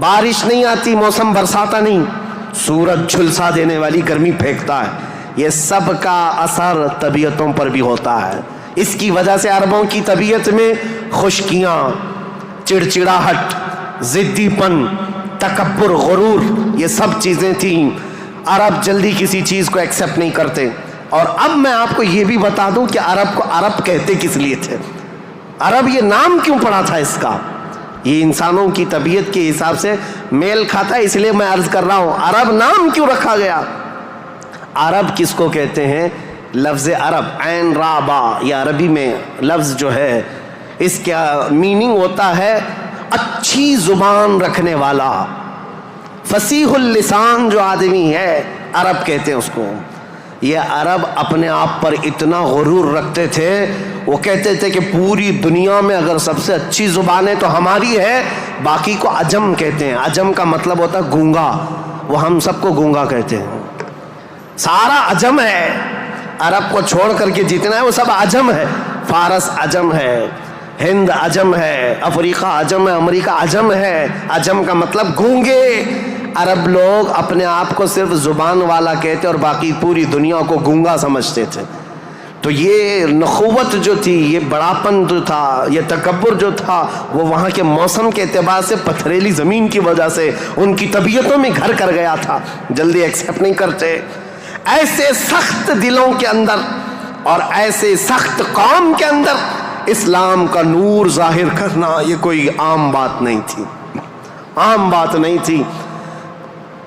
بارش نہیں آتی، موسم برساتا نہیں، سورج جھلسا دینے والی گرمی پھینکتا ہے، یہ سب کا اثر طبیعتوں پر بھی ہوتا ہے۔ اس کی وجہ سے عربوں کی طبیعت میں خشکیاں، چڑچڑاہٹ، ضدی پن، تکبر، غرور، یہ سب چیزیں تھیں۔ عرب جلدی کسی چیز کو ایکسیپٹ نہیں کرتے۔ اور اب میں آپ کو یہ بھی بتا دوں کہ عرب کو عرب کہتے کس لیے تھے، عرب یہ نام کیوں پڑا تھا اس کا، یہ انسانوں کی طبیعت کے حساب سے میل کھاتا ہے، اس لیے میں عرض کر رہا ہوں عرب نام کیوں رکھا گیا۔ عرب کس کو کہتے ہیں؟ لفظ عرب عین را با، یہ عربی میں لفظ جو ہے اس کا میننگ ہوتا ہے اچھی زبان رکھنے والا، فصیح اللسان جو آدمی ہے عرب کہتے ہیں اس کو۔ یہ عرب اپنے آپ پر اتنا غرور رکھتے تھے، وہ کہتے تھے کہ پوری دنیا میں اگر سب سے اچھی زبانیں تو ہماری ہے، باقی کو عجم کہتے ہیں۔ عجم کا مطلب ہوتا ہے گونگا، وہ ہم سب کو گونگا کہتے ہیں، سارا عجم ہے، عرب کو چھوڑ کر کے جتنا ہے وہ سب عجم ہے۔ فارس عجم ہے، ہند عجم ہے، افریقہ عجم ہے، امریکہ عجم ہے۔ عجم کا مطلب گونگے۔ عرب لوگ اپنے آپ کو صرف زبان والا کہتے اور باقی پوری دنیا کو گونگا سمجھتے تھے۔ تو یہ نخوت جو تھی، یہ بڑاپن جو تھا، یہ تکبر جو تھا، وہ وہاں کے موسم کے اعتبار سے پتھریلی زمین کی وجہ سے ان کی طبیعتوں میں گھر کر گیا تھا، جلدی ایکسیپٹ نہیں کرتے۔ ایسے سخت دلوں کے اندر اور ایسے سخت قوم کے اندر اسلام کا نور ظاہر کرنا یہ کوئی عام بات نہیں تھی، عام بات نہیں تھی۔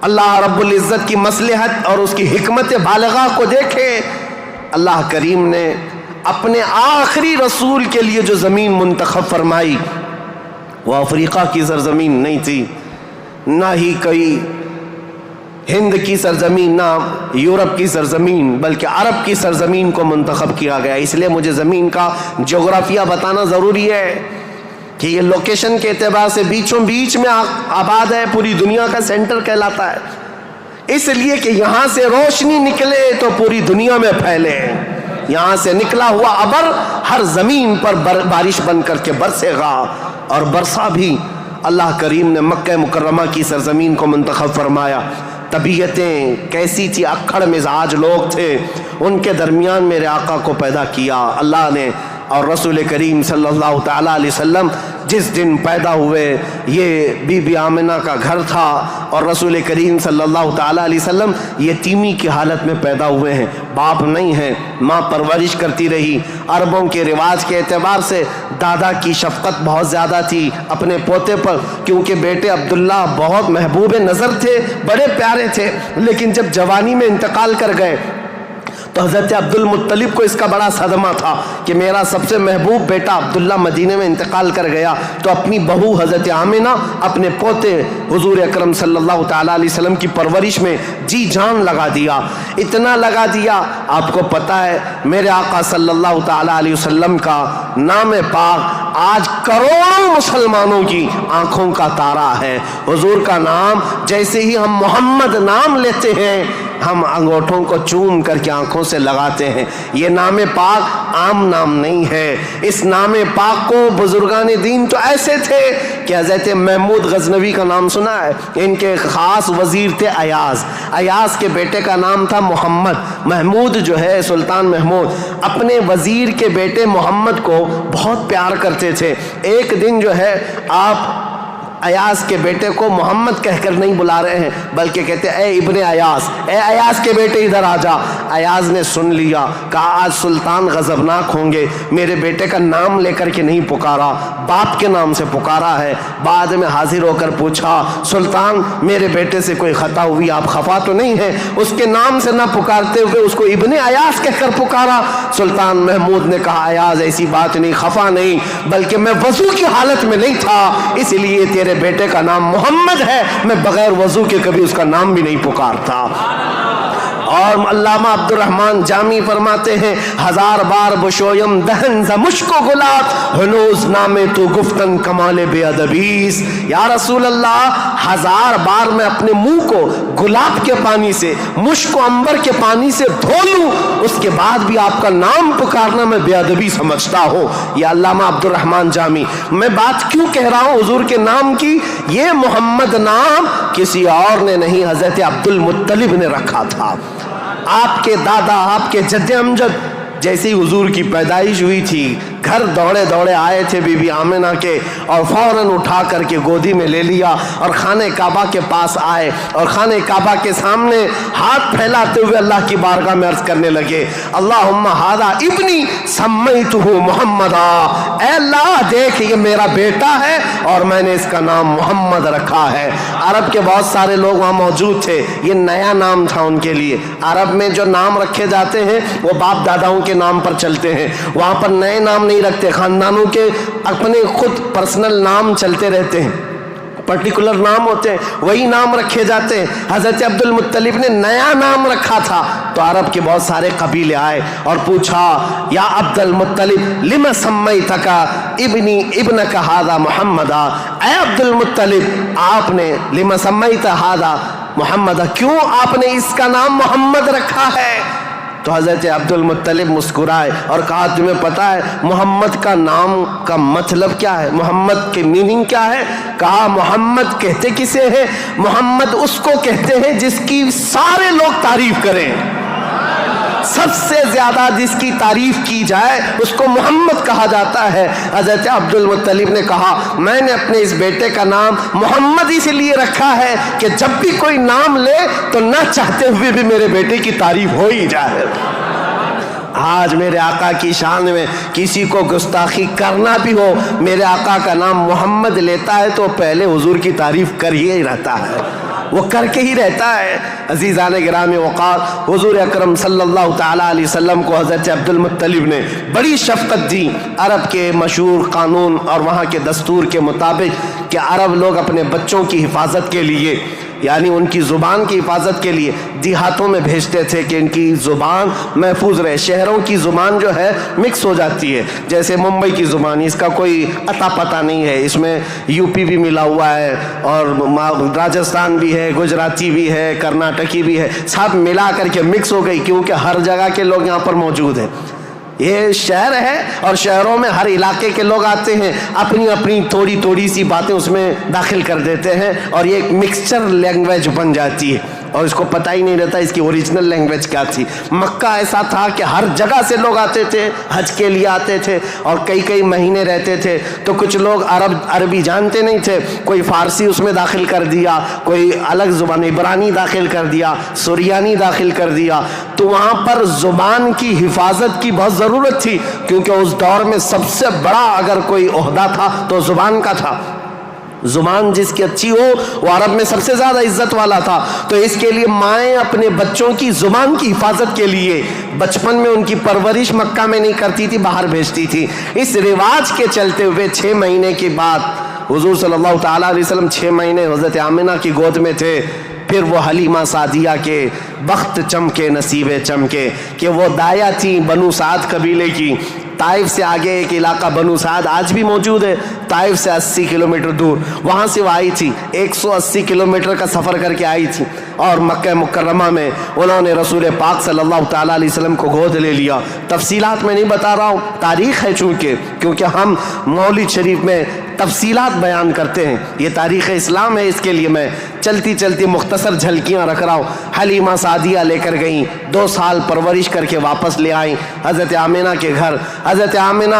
اللہ رب العزت کی مصلحت اور اس کی حکمت بالغہ کو دیکھیں، اللہ کریم نے اپنے آخری رسول کے لیے جو زمین منتخب فرمائی وہ افریقہ کی سرزمین نہیں تھی، نہ ہی کوئی ہند کی سرزمین، نہ یورپ کی سرزمین، بلکہ عرب کی سرزمین کو منتخب کیا گیا۔ اس لیے مجھے زمین کا جغرافیہ بتانا ضروری ہے کہ یہ لوکیشن کے اعتبار سے بیچوں بیچ میں آباد ہے، پوری دنیا کا سینٹر کہلاتا ہے، اس لیے کہ یہاں سے روشنی نکلے تو پوری دنیا میں پھیلے، یہاں سے نکلا ہوا ابر ہر زمین پر بارش بن کر کے برسے گا، اور برسا بھی۔ اللہ کریم نے مکہ مکرمہ کی سرزمین کو منتخب فرمایا۔ طبیعتیں کیسی تھی، اکھڑ مزاج لوگ تھے، ان کے درمیان میرے آقا کو پیدا کیا اللہ نے، اور رسول کریم صلی اللہ تعالیٰ علیہ وسلم جس دن پیدا ہوئے یہ بی بی آمنہ کا گھر تھا، اور رسول کریم صلی اللہ تعالیٰ علیہ وسلم یتیمی کی حالت میں پیدا ہوئے ہیں، باپ نہیں ہیں، ماں پرورش کرتی رہی۔ عربوں کے رواج کے اعتبار سے دادا کی شفقت بہت زیادہ تھی اپنے پوتے پر، کیونکہ بیٹے عبداللہ بہت محبوب نظر تھے، بڑے پیارے تھے، لیکن جب جوانی میں انتقال کر گئے تو حضرت عبد المطلب کو اس کا بڑا صدمہ تھا کہ میرا سب سے محبوب بیٹا عبداللہ مدینے میں انتقال کر گیا، تو اپنی بہو حضرت آمنہ اپنے پوتے حضور اکرم صلی اللہ تعالیٰ علیہ وسلم کی پرورش میں جی جان لگا دیا، اتنا لگا دیا۔ آپ کو پتہ ہے میرے آقا صلی اللہ تعالیٰ علیہ وسلم کا نام پاک آج کروڑوں مسلمانوں کی آنکھوں کا تارا ہے۔ حضور کا نام جیسے ہی ہم محمد نام لیتے ہیں، ہم انگوٹھوں کو چوم کر کے آنکھوں سے لگاتے ہیں۔ یہ نام پاک عام نام نہیں ہے، اس نام پاک کو بزرگان دین تو ایسے تھے کہ حضرت محمود غزنوی کا نام سنا ہے، ان کے خاص وزیر تھے ایاز، ایاز کے بیٹے کا نام تھا محمد۔ محمود جو ہے سلطان محمود اپنے وزیر کے بیٹے محمد کو بہت پیار کرتے تھے۔ ایک دن جو ہے آپ ایاز کے بیٹے کو محمد کہہ کر نہیں بلا رہے ہیں، بلکہ کہتے اے ابن ایاز، اے ایاز کے بیٹے ادھر آ جا۔ ایاز نے سن لیا، کہا آج سلطان غضبناک ہوں گے، میرے بیٹے کا نام لے کر کے نہیں پکارا، باپ کے نام سے پکارا ہے۔ بعد میں حاضر ہو کر پوچھا سلطان میرے بیٹے سے کوئی خطا ہوئی، آپ خفا تو نہیں ہیں؟ اس کے نام سے نہ پکارتے ہوئے اس کو ابن ایاز کہہ کر پکارا۔ سلطان محمود نے کہا ایاز ایسی بات نہیں، خفا نہیں، بلکہ میں وضو کی حالت میں نہیں تھا، اس لیے تیرے بیٹے کا نام محمد ہے، میں بغیر وضو کے کبھی اس کا نام بھی نہیں پکارتا۔ اور علامہ عبدالرحمن جامی فرماتے ہیں ہزار بار بشویم دہن ز مشک و گلاب ہنوز نام تو گفتن کمال بے ادبیس. یا رسول اللہ ہزار بار میں اپنے منہ کو گلاب کے پانی سے مشک و عنبر کے پانی سے دھو لوں اس کے بعد بھی آپ کا نام پکارنا میں بے ادبی سمجھتا ہوں. یہ علامہ عبدالرحمن جامی. میں بات کیوں کہہ رہا ہوں حضور کے نام کی؟ یہ محمد نام کسی اور نے نہیں حضرت عبد المطلب نے رکھا تھا. آپ کے دادا آپ کے جد امجد جیسے ہی حضور کی پیدائش ہوئی تھی گھر دوڑے دوڑے آئے تھے بی بی آمنہ کے اور فوراً اٹھا کر کے گودی میں لے لیا اور خانہ کعبہ کے پاس آئے اور خانہ کعبہ کے سامنے ہاتھ پھیلاتے ہوئے اللہ کی بارگاہ میں عرض کرنے لگے اللہم ھذا ابنی سمیتہ محمدا. اے اللہ دیکھ یہ میرا بیٹا ہے اور میں نے اس کا نام محمد رکھا ہے. عرب کے بہت سارے لوگ وہاں موجود تھے. یہ نیا نام تھا ان کے لیے. عرب میں جو نام رکھے جاتے ہیں وہ باپ داداؤں کے نام پر چلتے ہیں. وہاں پر نئے نام نہیں رکھتے. خاندانوں کے اپنے خود پرسنل نام چلتے رہتے ہیں. پرٹیکولر نام ہوتے ہیں وہی نام رکھے جاتے ہیں. حضرت عبد المطلب نے نیا نام رکھا تھا تو عرب کے بہت سارے قبیلے آئے اور پوچھا یا عبد المطلب لما سمیتک ابنی ابنک ھذا محمدا. اے عبد المطلب آپ نے لما سمیت ھذا محمدا کیوں آپ نے اس کا نام محمد رکھا ہے؟ تو حضرت عبد المطلب مسکرائے اور کہا تمہیں پتہ ہے محمد کا نام کا مطلب کیا ہے؟ محمد کے میننگ کیا ہے؟ کہا محمد کہتے کسے ہیں؟ محمد اس کو کہتے ہیں جس کی سارے لوگ تعریف کریں. سب سے زیادہ جس کی تعریف کی جائے اس کو محمد کہا جاتا ہے. حضرت عبد المطلب نے کہا میں نے اپنے اس بیٹے کا نام محمد اس لیے رکھا ہے کہ جب بھی کوئی نام لے تو نہ چاہتے ہوئے بھی میرے بیٹے کی تعریف ہو ہی جائے. آج میرے آقا کی شان میں کسی کو گستاخی کرنا بھی ہو میرے آقا کا نام محمد لیتا ہے تو پہلے حضور کی تعریف کر ہی رہتا ہے. وہ کر کے ہی رہتا ہے. عزیزان گرامی وقار حضور اکرم صلی اللہ تعالیٰ علیہ وسلم کو حضرت عبد المطلب نے بڑی شفقت دی. عرب کے مشہور قانون اور وہاں کے دستور کے مطابق کہ عرب لوگ اپنے بچوں کی حفاظت کے لیے یعنی ان کی زبان کی حفاظت کے لیے دیہاتوں میں بھیجتے تھے کہ ان کی زبان محفوظ رہے. شہروں کی زبان جو ہے مکس ہو جاتی ہے. جیسے ممبئی کی زبان اس کا کوئی اتا پتہ نہیں ہے. اس میں یو پی بھی ملا ہوا ہے اور راجستھان بھی ہے گجراتی بھی ہے کرناٹکی بھی ہے. سب ملا کر کے مکس ہو گئی کیونکہ ہر جگہ کے لوگ یہاں پر موجود ہیں. یہ شہر ہے اور شہروں میں ہر علاقے کے لوگ آتے ہیں اپنی اپنی تھوڑی سی باتیں اس میں داخل کر دیتے ہیں اور یہ ایک مکسچر لینگویج بن جاتی ہے اور اس کو پتہ ہی نہیں رہتا اس کی اوریجنل لینگویج کیا تھی. مکہ ایسا تھا کہ ہر جگہ سے لوگ آتے تھے حج کے لیے آتے تھے اور کئی مہینے رہتے تھے. تو کچھ لوگ عربی جانتے نہیں تھے. کوئی فارسی اس میں داخل کر دیا کوئی الگ زبان عبرانی داخل کر دیا سریانی داخل کر دیا. تو وہاں پر زبان کی حفاظت کی بہت ضرورت تھی کیونکہ اس دور میں سب سے بڑا اگر کوئی عہدہ تھا تو زبان کا تھا. زبان جس کی اچھی ہو وہ عرب میں سب سے زیادہ عزت والا تھا. تو اس کے لیے مائیں اپنے بچوں کی زبان کی حفاظت کے لیے بچپن میں ان کی پرورش مکہ میں نہیں کرتی تھی باہر بھیجتی تھی. اس رواج کے چلتے ہوئے 6 مہینے کے بعد حضور صلی اللہ تعالیٰ علیہ وسلم 6 مہینے حضرت آمنہ کی گود میں تھے. پھر وہ حلیمہ سعدیہ کے بخت چمکے نصیبے چمکے کہ وہ دایا تھیں بنو سعد قبیلے کی. طائف سے آگے ایک علاقہ بنو سعد آج بھی موجود ہے. طائف سے 80 کلومیٹر دور وہاں سے وہ آئی تھی. 180 کلومیٹر کا سفر کر کے آئی تھی اور مکہ مکرمہ میں انہوں نے رسول پاک صلی اللہ تعالیٰ علیہ وسلم کو گود لے لیا. تفصیلات میں نہیں بتا رہا ہوں تاریخ ہے کیونکہ ہم مولد شریف میں تفصیلات بیان کرتے ہیں. یہ تاریخ اسلام ہے اس کے لیے میں چلتی مختصر جھلکیاں رکھ رہا ہوں. حلیمہ سعدیہ لے کر گئیں 2 سال پرورش کر کے واپس لے آئیں حضرت آمنہ کے گھر. حضرت آمنہ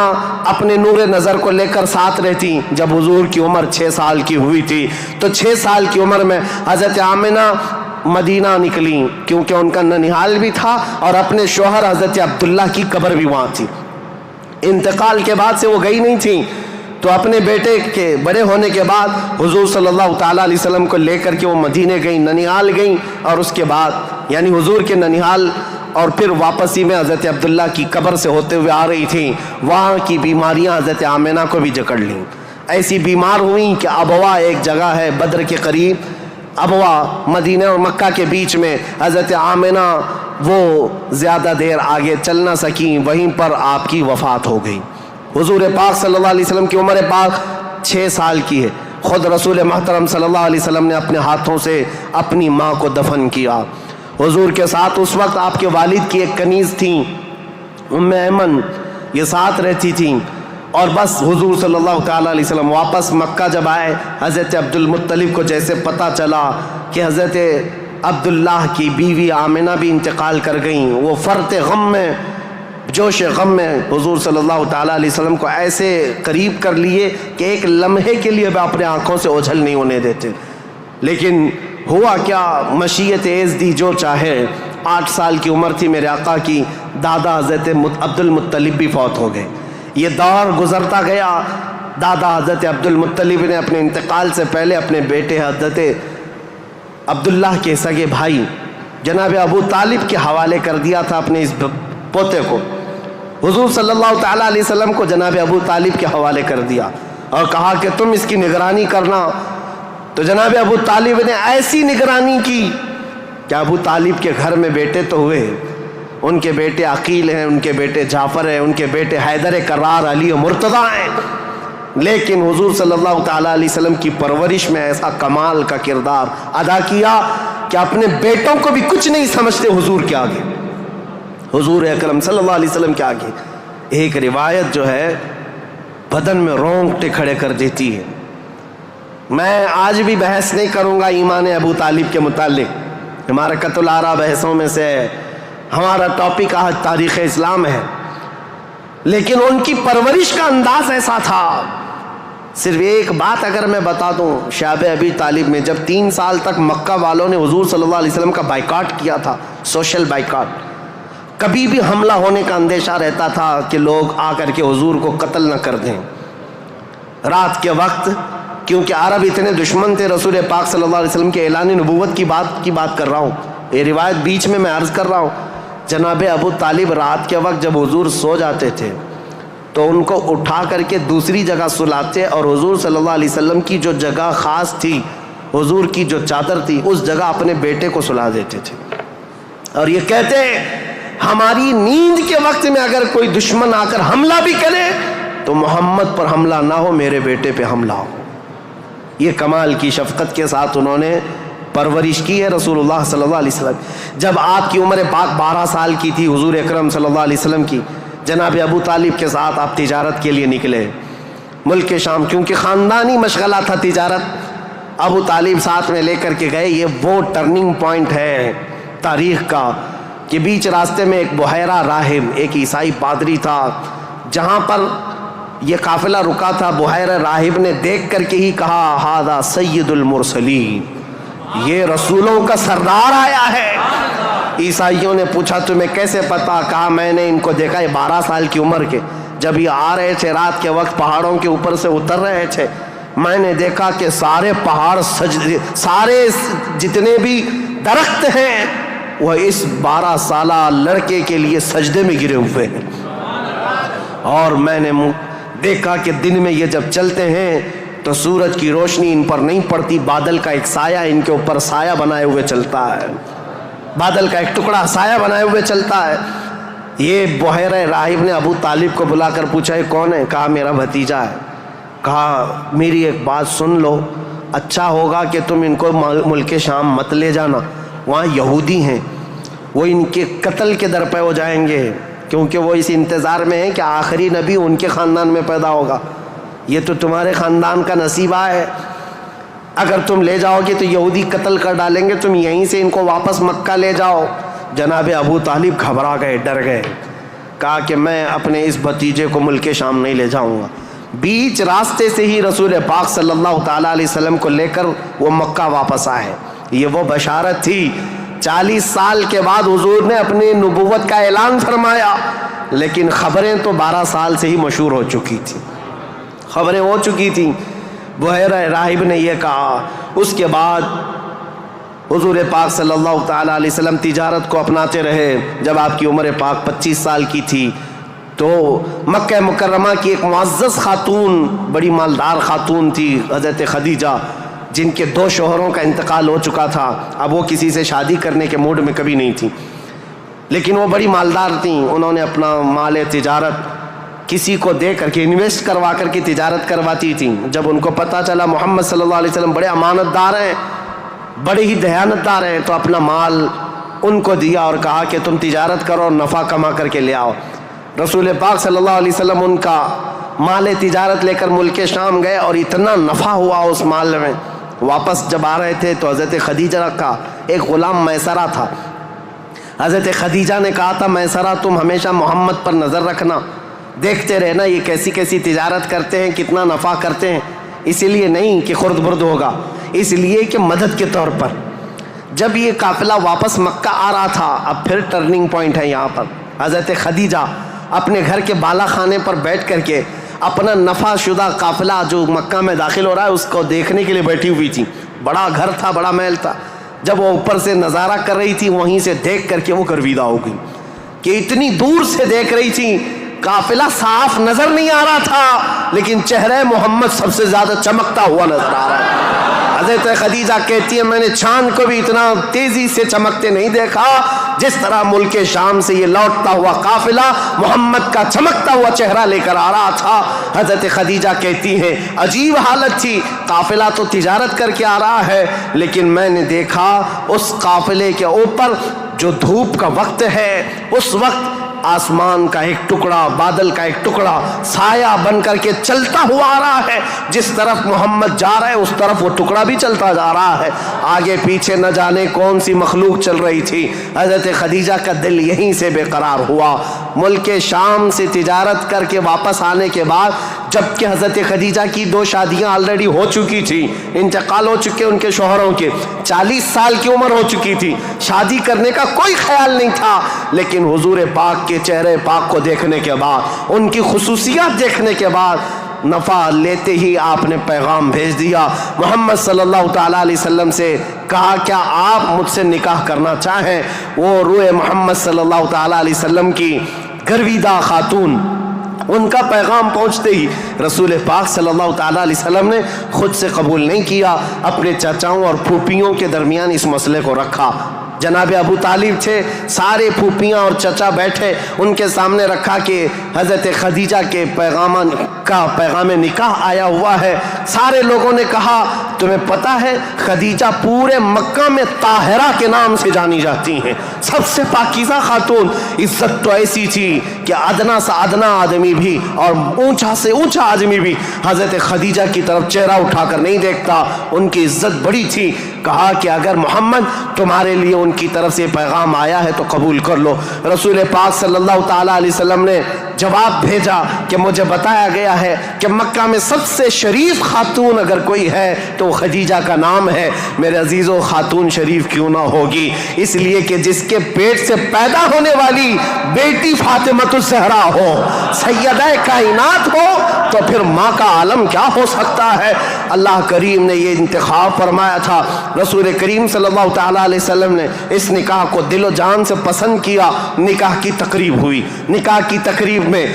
اپنے نور نظر کو لے کر ساتھ رہتی. جب حضور کی عمر 6 سال کی ہوئی تھی تو 6 سال کی عمر میں حضرت آمنہ مدینہ نکلی کیونکہ ان کا ننیحال بھی تھا اور اپنے شوہر حضرت عبداللہ کی قبر بھی وہاں تھی. انتقال کے بعد سے وہ گئی نہیں تھی. تو اپنے بیٹے کے بڑے ہونے کے بعد حضور صلی اللہ تعالیٰ علیہ وسلم کو لے کر کے وہ مدینہ گئیں ننیحال گئیں اور اس کے بعد یعنی حضور کے ننیحال اور پھر واپسی میں حضرت عبداللہ کی قبر سے ہوتے ہوئے آ رہی تھیں. وہاں کی بیماریاں حضرت آمنہ کو بھی جکڑ لیں. ایسی بیمار ہوئیں کہ ابوا ایک جگہ ہے بدر کے قریب ابوا مدینہ اور مکہ کے بیچ میں حضرت آمنہ وہ زیادہ دیر آگے چل نہ سکیں، وہیں پر آپ کی وفات ہو گئی۔ حضور پاک صلی اللہ علیہ وسلم کی عمر پاک 6 سال کی ہے۔ خود رسول محترم صلی اللہ علیہ وسلم نے اپنے ہاتھوں سے اپنی ماں کو دفن کیا۔ حضور کے ساتھ اس وقت آپ کے والد کی ایک کنیز تھیں ام ایمن، یہ ساتھ رہتی تھیں، اور بس حضور صلی اللہ تعالیٰ علیہ وسلم واپس مکہ جب آئے، حضرت عبد المطلب کو جیسے پتہ چلا کہ حضرت عبداللہ کی بیوی آمنہ بھی انتقال کر گئیں، وہ فرط غم میں، جوش غم میں حضور صلی اللہ تعالیٰ علیہ وسلم کو ایسے قریب کر لیے کہ ایک لمحے کے لیے بھی اپنے آنکھوں سے اوجھل نہیں ہونے دیتے۔ لیکن ہوا کیا، مشیت ایزدی جو چاہے، 8 سال کی عمر تھی میرے آقا کی، دادا حضرت عبد المطلب بھی فوت ہو گئے۔ یہ دور گزرتا گیا، دادا حضرت عبد المطلب نے اپنے انتقال سے پہلے اپنے بیٹے حضرت عبداللہ کے سگے بھائی جناب ابو طالب کے حوالے کر دیا تھا اپنے اس پوتے کو۔ حضور صلی اللہ تعالیٰ علیہ وسلم کو جناب ابو طالب کے حوالے کر دیا اور کہا کہ تم اس کی نگرانی کرنا۔ تو جناب ابو طالب نے ایسی نگرانی کی کہ ابو طالب کے گھر میں بیٹے تو ہوئے، ان کے بیٹے عقیل ہیں، ان کے بیٹے جعفر ہیں، ان کے بیٹے حیدر کرار، علی و مرتضیٰ ہیں، لیکن حضور صلی اللہ تعالیٰ علیہ وسلم کی پرورش میں ایسا کمال کا کردار ادا کیا کہ اپنے بیٹوں کو بھی کچھ نہیں سمجھتے حضور کے آگے، حضور اکرم صلی اللہ علیہ وسلم کے آگے۔ ایک روایت جو ہے بدن میں رونگٹے کھڑے کر دیتی ہے۔ میں آج بھی بحث نہیں کروں گا ایمان ابو طالب کے متعلق، ہمارا قط الآراء بحثوں میں سے ہے، ہمارا ٹاپک آج تاریخ اسلام ہے، لیکن ان کی پرورش کا انداز ایسا تھا۔ صرف ایک بات اگر میں بتا دوں، شعب ابی طالب میں جب 3 سال تک مکہ والوں نے حضور صلی اللہ علیہ وسلم کا بائیکاٹ کیا تھا، سوشل بائیکاٹ، کبھی بھی حملہ ہونے کا اندیشہ رہتا تھا کہ لوگ آ کر کے حضور کو قتل نہ کر دیں۔ رات کے وقت، کیونکہ عرب اتنے دشمن تھے رسول پاک صلی اللہ علیہ وسلم کے اعلان نبوت کی بات کر رہا ہوں، یہ روایت بیچ میں عرض کر رہا ہوں، جناب ابو طالب رات کے وقت جب حضور سو جاتے تھے تو ان کو اٹھا کر کے دوسری جگہ سلاتے اور حضور صلی اللہ علیہ وسلم کی جو جگہ خاص تھی، حضور کی جو چادر تھی، اس جگہ اپنے بیٹے کو سلا دیتے تھے، اور یہ کہتے ہماری نیند کے وقت میں اگر کوئی دشمن آ کر حملہ بھی کرے تو محمد پر حملہ نہ ہو، میرے بیٹے پہ حملہ ہو۔ یہ کمال کی شفقت کے ساتھ انہوں نے پرورش کی ہے رسول اللہ صلی اللہ علیہ وسلم۔ جب آپ کی عمر پاک 12 سال کی تھی حضور اکرم صلی اللہ علیہ وسلم کی، جناب ابو طالب کے ساتھ آپ تجارت کے لیے نکلے ملک شام، کیونکہ خاندانی مشغلہ تھا تجارت، ابو طالب ساتھ میں لے کر کے گئے۔ یہ وہ ٹرننگ پوائنٹ ہے تاریخ کا کہ بیچ راستے میں ایک بحیرہ راہب، ایک عیسائی پادری تھا، جہاں پر یہ قافلہ رکا تھا، بحیرہ راہب نے دیکھ کر کے ہی کہا ہذا سید المرسلین، یہ رسولوں کا سردار آیا ہے۔ عیسائیوں نے پوچھا تمہیں کیسے پتا؟ کہا میں نے ان کو دیکھا، یہ 12 سال کی عمر کے، جب یہ آ رہے تھے رات کے وقت پہاڑوں کے اوپر سے اتر رہے تھے، میں نے دیکھا کہ سارے پہاڑ سارے جتنے بھی درخت ہیں وہ اس 12 سالہ لڑکے کے لیے سجدے میں گرے ہوئے ہیں، اور میں نے دیکھا کہ دن میں یہ جب چلتے ہیں تو سورج کی روشنی ان پر نہیں پڑتی، بادل کا ایک سایہ ان کے اوپر سایہ بنائے ہوئے چلتا ہے، بادل کا ایک ٹکڑا سایہ بنائے ہوئے چلتا ہے۔ یہ بحیرہ راہب نے ابو طالب کو بلا کر پوچھا یہ کون ہے؟ کہا میرا بھتیجا ہے۔ کہا میری ایک بات سن لو، اچھا ہوگا کہ تم ان کو ملک شام مت لے جانا، وہاں یہودی ہیں، وہ ان کے قتل کے در پہ ہو جائیں گے، کیونکہ وہ اس انتظار میں ہیں کہ آخری نبی ان کے خاندان میں پیدا ہوگا، یہ تو تمہارے خاندان کا نصیبہ ہے، اگر تم لے جاؤ گے تو یہودی قتل کر ڈالیں گے، تم یہیں سے ان کو واپس مکہ لے جاؤ۔ جناب ابو طالب گھبرا گئے، ڈر گئے، کہا کہ میں اپنے اس بھتیجے کو ملک شام نہیں لے جاؤں گا۔ بیچ راستے سے ہی رسول پاک صلی اللہ تعالیٰ علیہ وسلم کو لے کر وہ مکہ واپس آئے۔ یہ وہ بشارت تھی، 40 سال کے بعد حضور نے اپنی نبوت کا اعلان فرمایا، لیکن خبریں تو 12 سال سے ہی مشہور ہو چکی تھیں، خبریں ہو چکی تھیں۔ بحیرہ راہب نے یہ کہا۔ اس کے بعد حضور پاک صلی اللہ تعالیٰ علیہ وسلم تجارت کو اپناتے رہے۔ جب آپ کی عمر پاک 25 سال کی تھی تو مکہ مکرمہ کی ایک معزز خاتون، بڑی مالدار خاتون تھی، حضرت خدیجہ، جن کے 2 شوہروں کا انتقال ہو چکا تھا، اب وہ کسی سے شادی کرنے کے موڈ میں کبھی نہیں تھیں، لیکن وہ بڑی مالدار تھیں. انہوں نے اپنا مال تجارت کسی کو دے کر کے انویسٹ کروا کر کے تجارت کرواتی تھیں. جب ان کو پتہ چلا محمد صلی اللہ علیہ وسلم بڑے امانت دار ہیں، بڑے ہی دیانتدار ہیں، تو اپنا مال ان کو دیا اور کہا کہ تم تجارت کرو اور نفع کما کر کے لے آؤ. رسول پاک صلی اللہ علیہ وسلم ان کا مال تجارت لے کر ملک شام گئے اور اتنا نفع ہوا اس مال میں. واپس جب آ رہے تھے تو حضرت خدیجہ کا ایک غلام میسرہ تھا. حضرت خدیجہ نے کہا تھا میسرہ تم ہمیشہ محمد پر نظر رکھنا، دیکھتے رہنا یہ کیسی کیسی تجارت کرتے ہیں، کتنا نفع کرتے ہیں. اسی لیے نہیں کہ خرد برد ہوگا، اس لیے کہ مدد کے طور پر. جب یہ قافلہ واپس مکہ آ رہا تھا، اب پھر ٹرننگ پوائنٹ ہے یہاں پر. حضرت خدیجہ اپنے گھر کے بالا خانے پر بیٹھ کر کے اپنا نفع شدہ قافلہ جو مکہ میں داخل ہو رہا ہے اس کو دیکھنے کے لیے بیٹھی ہوئی تھی. بڑا گھر تھا، بڑا محل تھا. جب وہ اوپر سے نظارہ کر رہی تھی، وہیں سے دیکھ کر کے وہ گرویدہ ہو گئی کہ اتنی دور سے دیکھ رہی تھی، قافلہ صاف نظر نہیں آ رہا تھا لیکن چہرہ محمد سب سے زیادہ چمکتا ہوا نظر آ رہا ہے. حضرت خدیجہ کہتی ہے میں نے چاند کو بھی اتنا تیزی سے چمکتے نہیں دیکھا جس طرح ملک شام سے یہ لوٹتا ہوا قافلہ محمد کا چمکتا ہوا چہرہ لے کر آ رہا تھا. حضرت خدیجہ کہتی ہیں عجیب حالت تھی، قافلہ تو تجارت کر کے آ رہا ہے لیکن میں نے دیکھا اس قافلے کے اوپر جو دھوپ کا وقت ہے اس وقت آسمان کا ایک ٹکڑا، بادل کا ایک ٹکڑا سایہ بن کر کے چلتا ہوا آ رہا ہے. جس طرف محمد جا رہا ہے اس طرف وہ ٹکڑا بھی چلتا جا رہا ہے. آگے پیچھے نہ جانے کون سی مخلوق چل رہی تھی. حضرت خدیجہ کا دل یہیں سے بے قرار ہوا. ملک شام سے تجارت کر کے واپس آنے کے بعد، جبکہ حضرت خدیجہ کی 2 شادیاں آلریڈی ہو چکی تھی، انتقال ہو چکے ان کے شوہروں کے، 40 سال کی عمر ہو چکی تھی، شادی کرنے کا کوئی خیال نہیں تھا. لیکن حضور پاک کے چہرے پاک کو دیکھنے کے بعد، ان کی خصوصیات دیکھنے کے بعد، نفع لیتے ہی آپ نے پیغام بھیج دیا محمد صلی اللہ تعالیٰ علیہ وسلم سے. کہا کیا آپ مجھ سے نکاح کرنا چاہیں؟ وہ روح محمد صلی اللہ تعالیٰ علیہ وسلم کی گرویدہ خاتون، ان کا پیغام پہنچتے ہی رسول پاک صلی اللہ تعالیٰ علیہ وسلم نے خود سے قبول نہیں کیا، اپنے چچاؤں اور پھوپھیوں کے درمیان اس مسئلے کو رکھا. جناب ابو طالب تھے، سارے پھوپھیاں اور چچا بیٹھے، ان کے سامنے رکھا کہ حضرت خدیجہ کے پیغام نکاح آیا ہوا ہے. سارے لوگوں نے کہا تمہیں پتہ ہے خدیجہ پورے مکہ میں طاہرہ کے نام سے جانی جاتی ہیں، سب سے پاکیزہ خاتون. عزت تو ایسی تھی کہ ادنا سے ادنا آدمی بھی اور اونچا سے اونچا آدمی بھی حضرت خدیجہ کی طرف چہرہ اٹھا کر نہیں دیکھتا. ان کی عزت بڑی تھی. کہا کہ اگر محمد تمہارے لیے ان کی طرف سے پیغام آیا ہے تو قبول کر لو. رسول پاک صلی اللہ تعالیٰ علیہ وسلم نے جواب بھیجا کہ مجھے بتایا گیا ہے کہ مکہ میں سب سے شریف خاتون اگر کوئی ہے تو خدیجہ کا نام ہے. میرے عزیزو خاتون شریف کیوں نہ ہوگی؟ اس لیے کہ جس کے پیٹ سے پیدا ہونے والی بیٹی فاطمہ الزہرا ہو، سیدہ کائنات ہو، تو پھر ماں کا عالم کیا ہو سکتا ہے؟ اللہ کریم نے یہ انتخاب فرمایا تھا. رسول کریم صلی اللہ تعالیٰ علیہ وسلم نے اس نکاح کو دل و جان سے پسند کیا. نکاح کی تقریب ہوئی. نکاح کی تقریب میں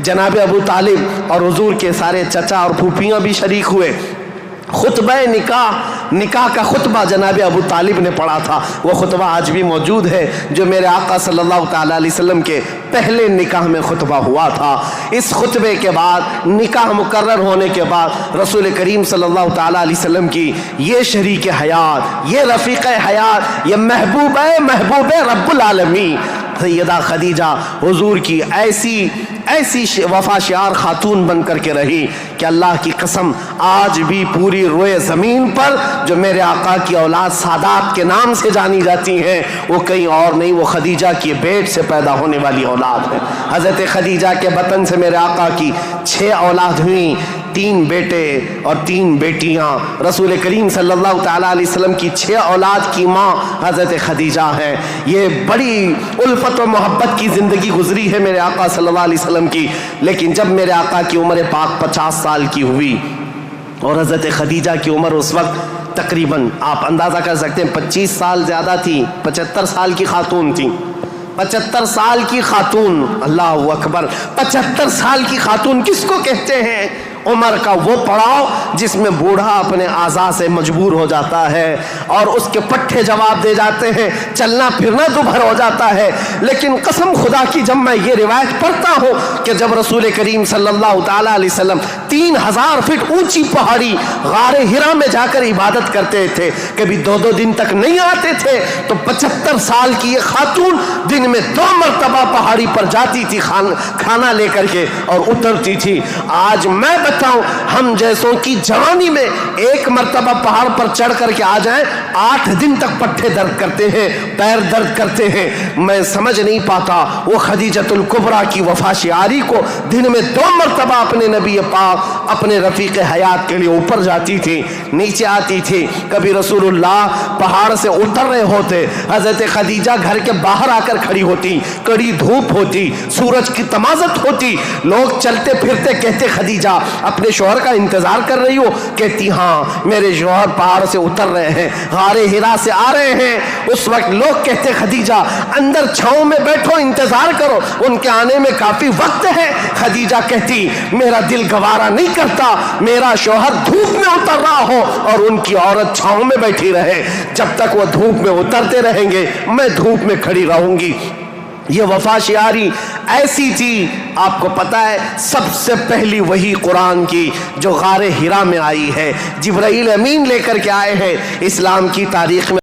جناب ابو طالب اور حضور کے سارے چچا اور پھوپھیاں بھی شریک ہوئے. خطبہ نکاح کا خطبہ جناب ابو طالب نے پڑھا تھا. وہ خطبہ آج بھی موجود ہے جو میرے آقا صلی اللہ تعالیٰ علیہ وسلم کے پہلے نکاح میں خطبہ ہوا تھا. اس خطبے کے بعد نکاح مقرر ہونے کے بعد رسول کریم صلی اللہ تعالیٰ علیہ وسلم کی یہ شریک حیات، یہ رفیق حیات، یہ محبوب رب العالمین سیدہ خدیجہ حضور کی ایسی وفا شعار خاتون بن کر کے رہی کہ اللہ کی قسم آج بھی پوری روئے زمین پر جو میرے آقا کی اولاد سادات کے نام سے جانی جاتی ہیں وہ کہیں اور نہیں، وہ خدیجہ کی بیٹ سے پیدا ہونے والی اولاد ہے. حضرت خدیجہ کے بطن سے میرے آقا کی 6 اولاد ہوئیں، 3 بیٹے اور 3 بیٹیاں. رسول کریم صلی اللہ تعالیٰ علیہ وسلم کی 6 اولاد کی ماں حضرت خدیجہ ہیں. یہ بڑی الفت و محبت کی زندگی گزری ہے میرے آقا صلی اللہ علیہ وسلم کی. لیکن جب میرے آقا کی عمر پاک 50 سال کی ہوئی اور حضرت خدیجہ کی عمر اس وقت تقریباً آپ اندازہ کر سکتے ہیں 25 سال زیادہ تھی، 75 سال کی خاتون تھی. 75 سال کی خاتون، اللہ اکبر، 75 سال کی خاتون کس کو کہتے ہیں؟ عمر کا وہ پڑاؤ جس میں بوڑھا اپنے اعضاء سے مجبور ہو جاتا ہے اور اس کے پٹھے جواب دے جاتے ہیں، چلنا پھرنا دوبھر ہو جاتا ہے۔ لیکن قسم خدا کی جب میں یہ روایت پڑھتا ہوں کہ جب رسول کریم صلی اللہ تعالیٰ علیہ وسلم 3000 فٹ اونچی پہاڑی غار ہرا میں جا کر عبادت کرتے تھے، کبھی 2 دن تک نہیں آتے تھے، تو 75 سال کی یہ خاتون دن میں 2 مرتبہ پہاڑی پر جاتی تھی کھانا لے کر کے اور اترتی تھی۔ آج میں بتاؤں ہم جیسوں کی جوانی میں 1 مرتبہ پہاڑ پر چڑھ کر کے آ جائیں 8 دن تک پٹھے درد کرتے ہیں، پیر درد کرتے ہیں۔ میں سمجھ نہیں پاتا وہ خدیجۃ الکبریٰ کی وفا شعاری کو دن میں 2 مرتبہ اپنے نبی پاک اپنے رفیق حیات کے لیے اوپر جاتی تھی، نیچے آتی تھی۔ کبھی رسول اللہ پہاڑ سے اتر رہے ہوتے، حضرت خدیجہ گھر کے باہر آ کر کھڑی ہوتی، کڑی دھوپ ہوتی، سورج کی تمازت ہوتی، لوگ چلتے پھرتے کہتے خدیجہ اپنے شوہر کا انتظار کر رہی ہو؟ کہتی ہاں میرے شوہر پہاڑ سے اتر رہے ہیں، غار ہرا سے آ رہے ہیں۔ اس وقت لوگ کہتے خدیجہ اندر چھاؤں میں بیٹھو، انتظار کرو، ان کے آنے میں کافی وقت ہے۔ خدیجہ کہتی میرا دل گوارا نہیں کرتا میرا شوہر دھوپ میں اتر رہا ہو اور ان کی عورت چھاؤں میں بیٹھی رہے، جب تک وہ دھوپ میں اترتے رہیں گے میں دھوپ میں کھڑی رہوں گی۔ یہ وفا شعاری ایسی تھی، آپ کو پتہ ہے سب سے پہلی وحی قرآن کی جو غار ہرا میں آئی ہے، جبرائیل امین لے کر کے آئے ہیں۔ اسلام کی تاریخ میں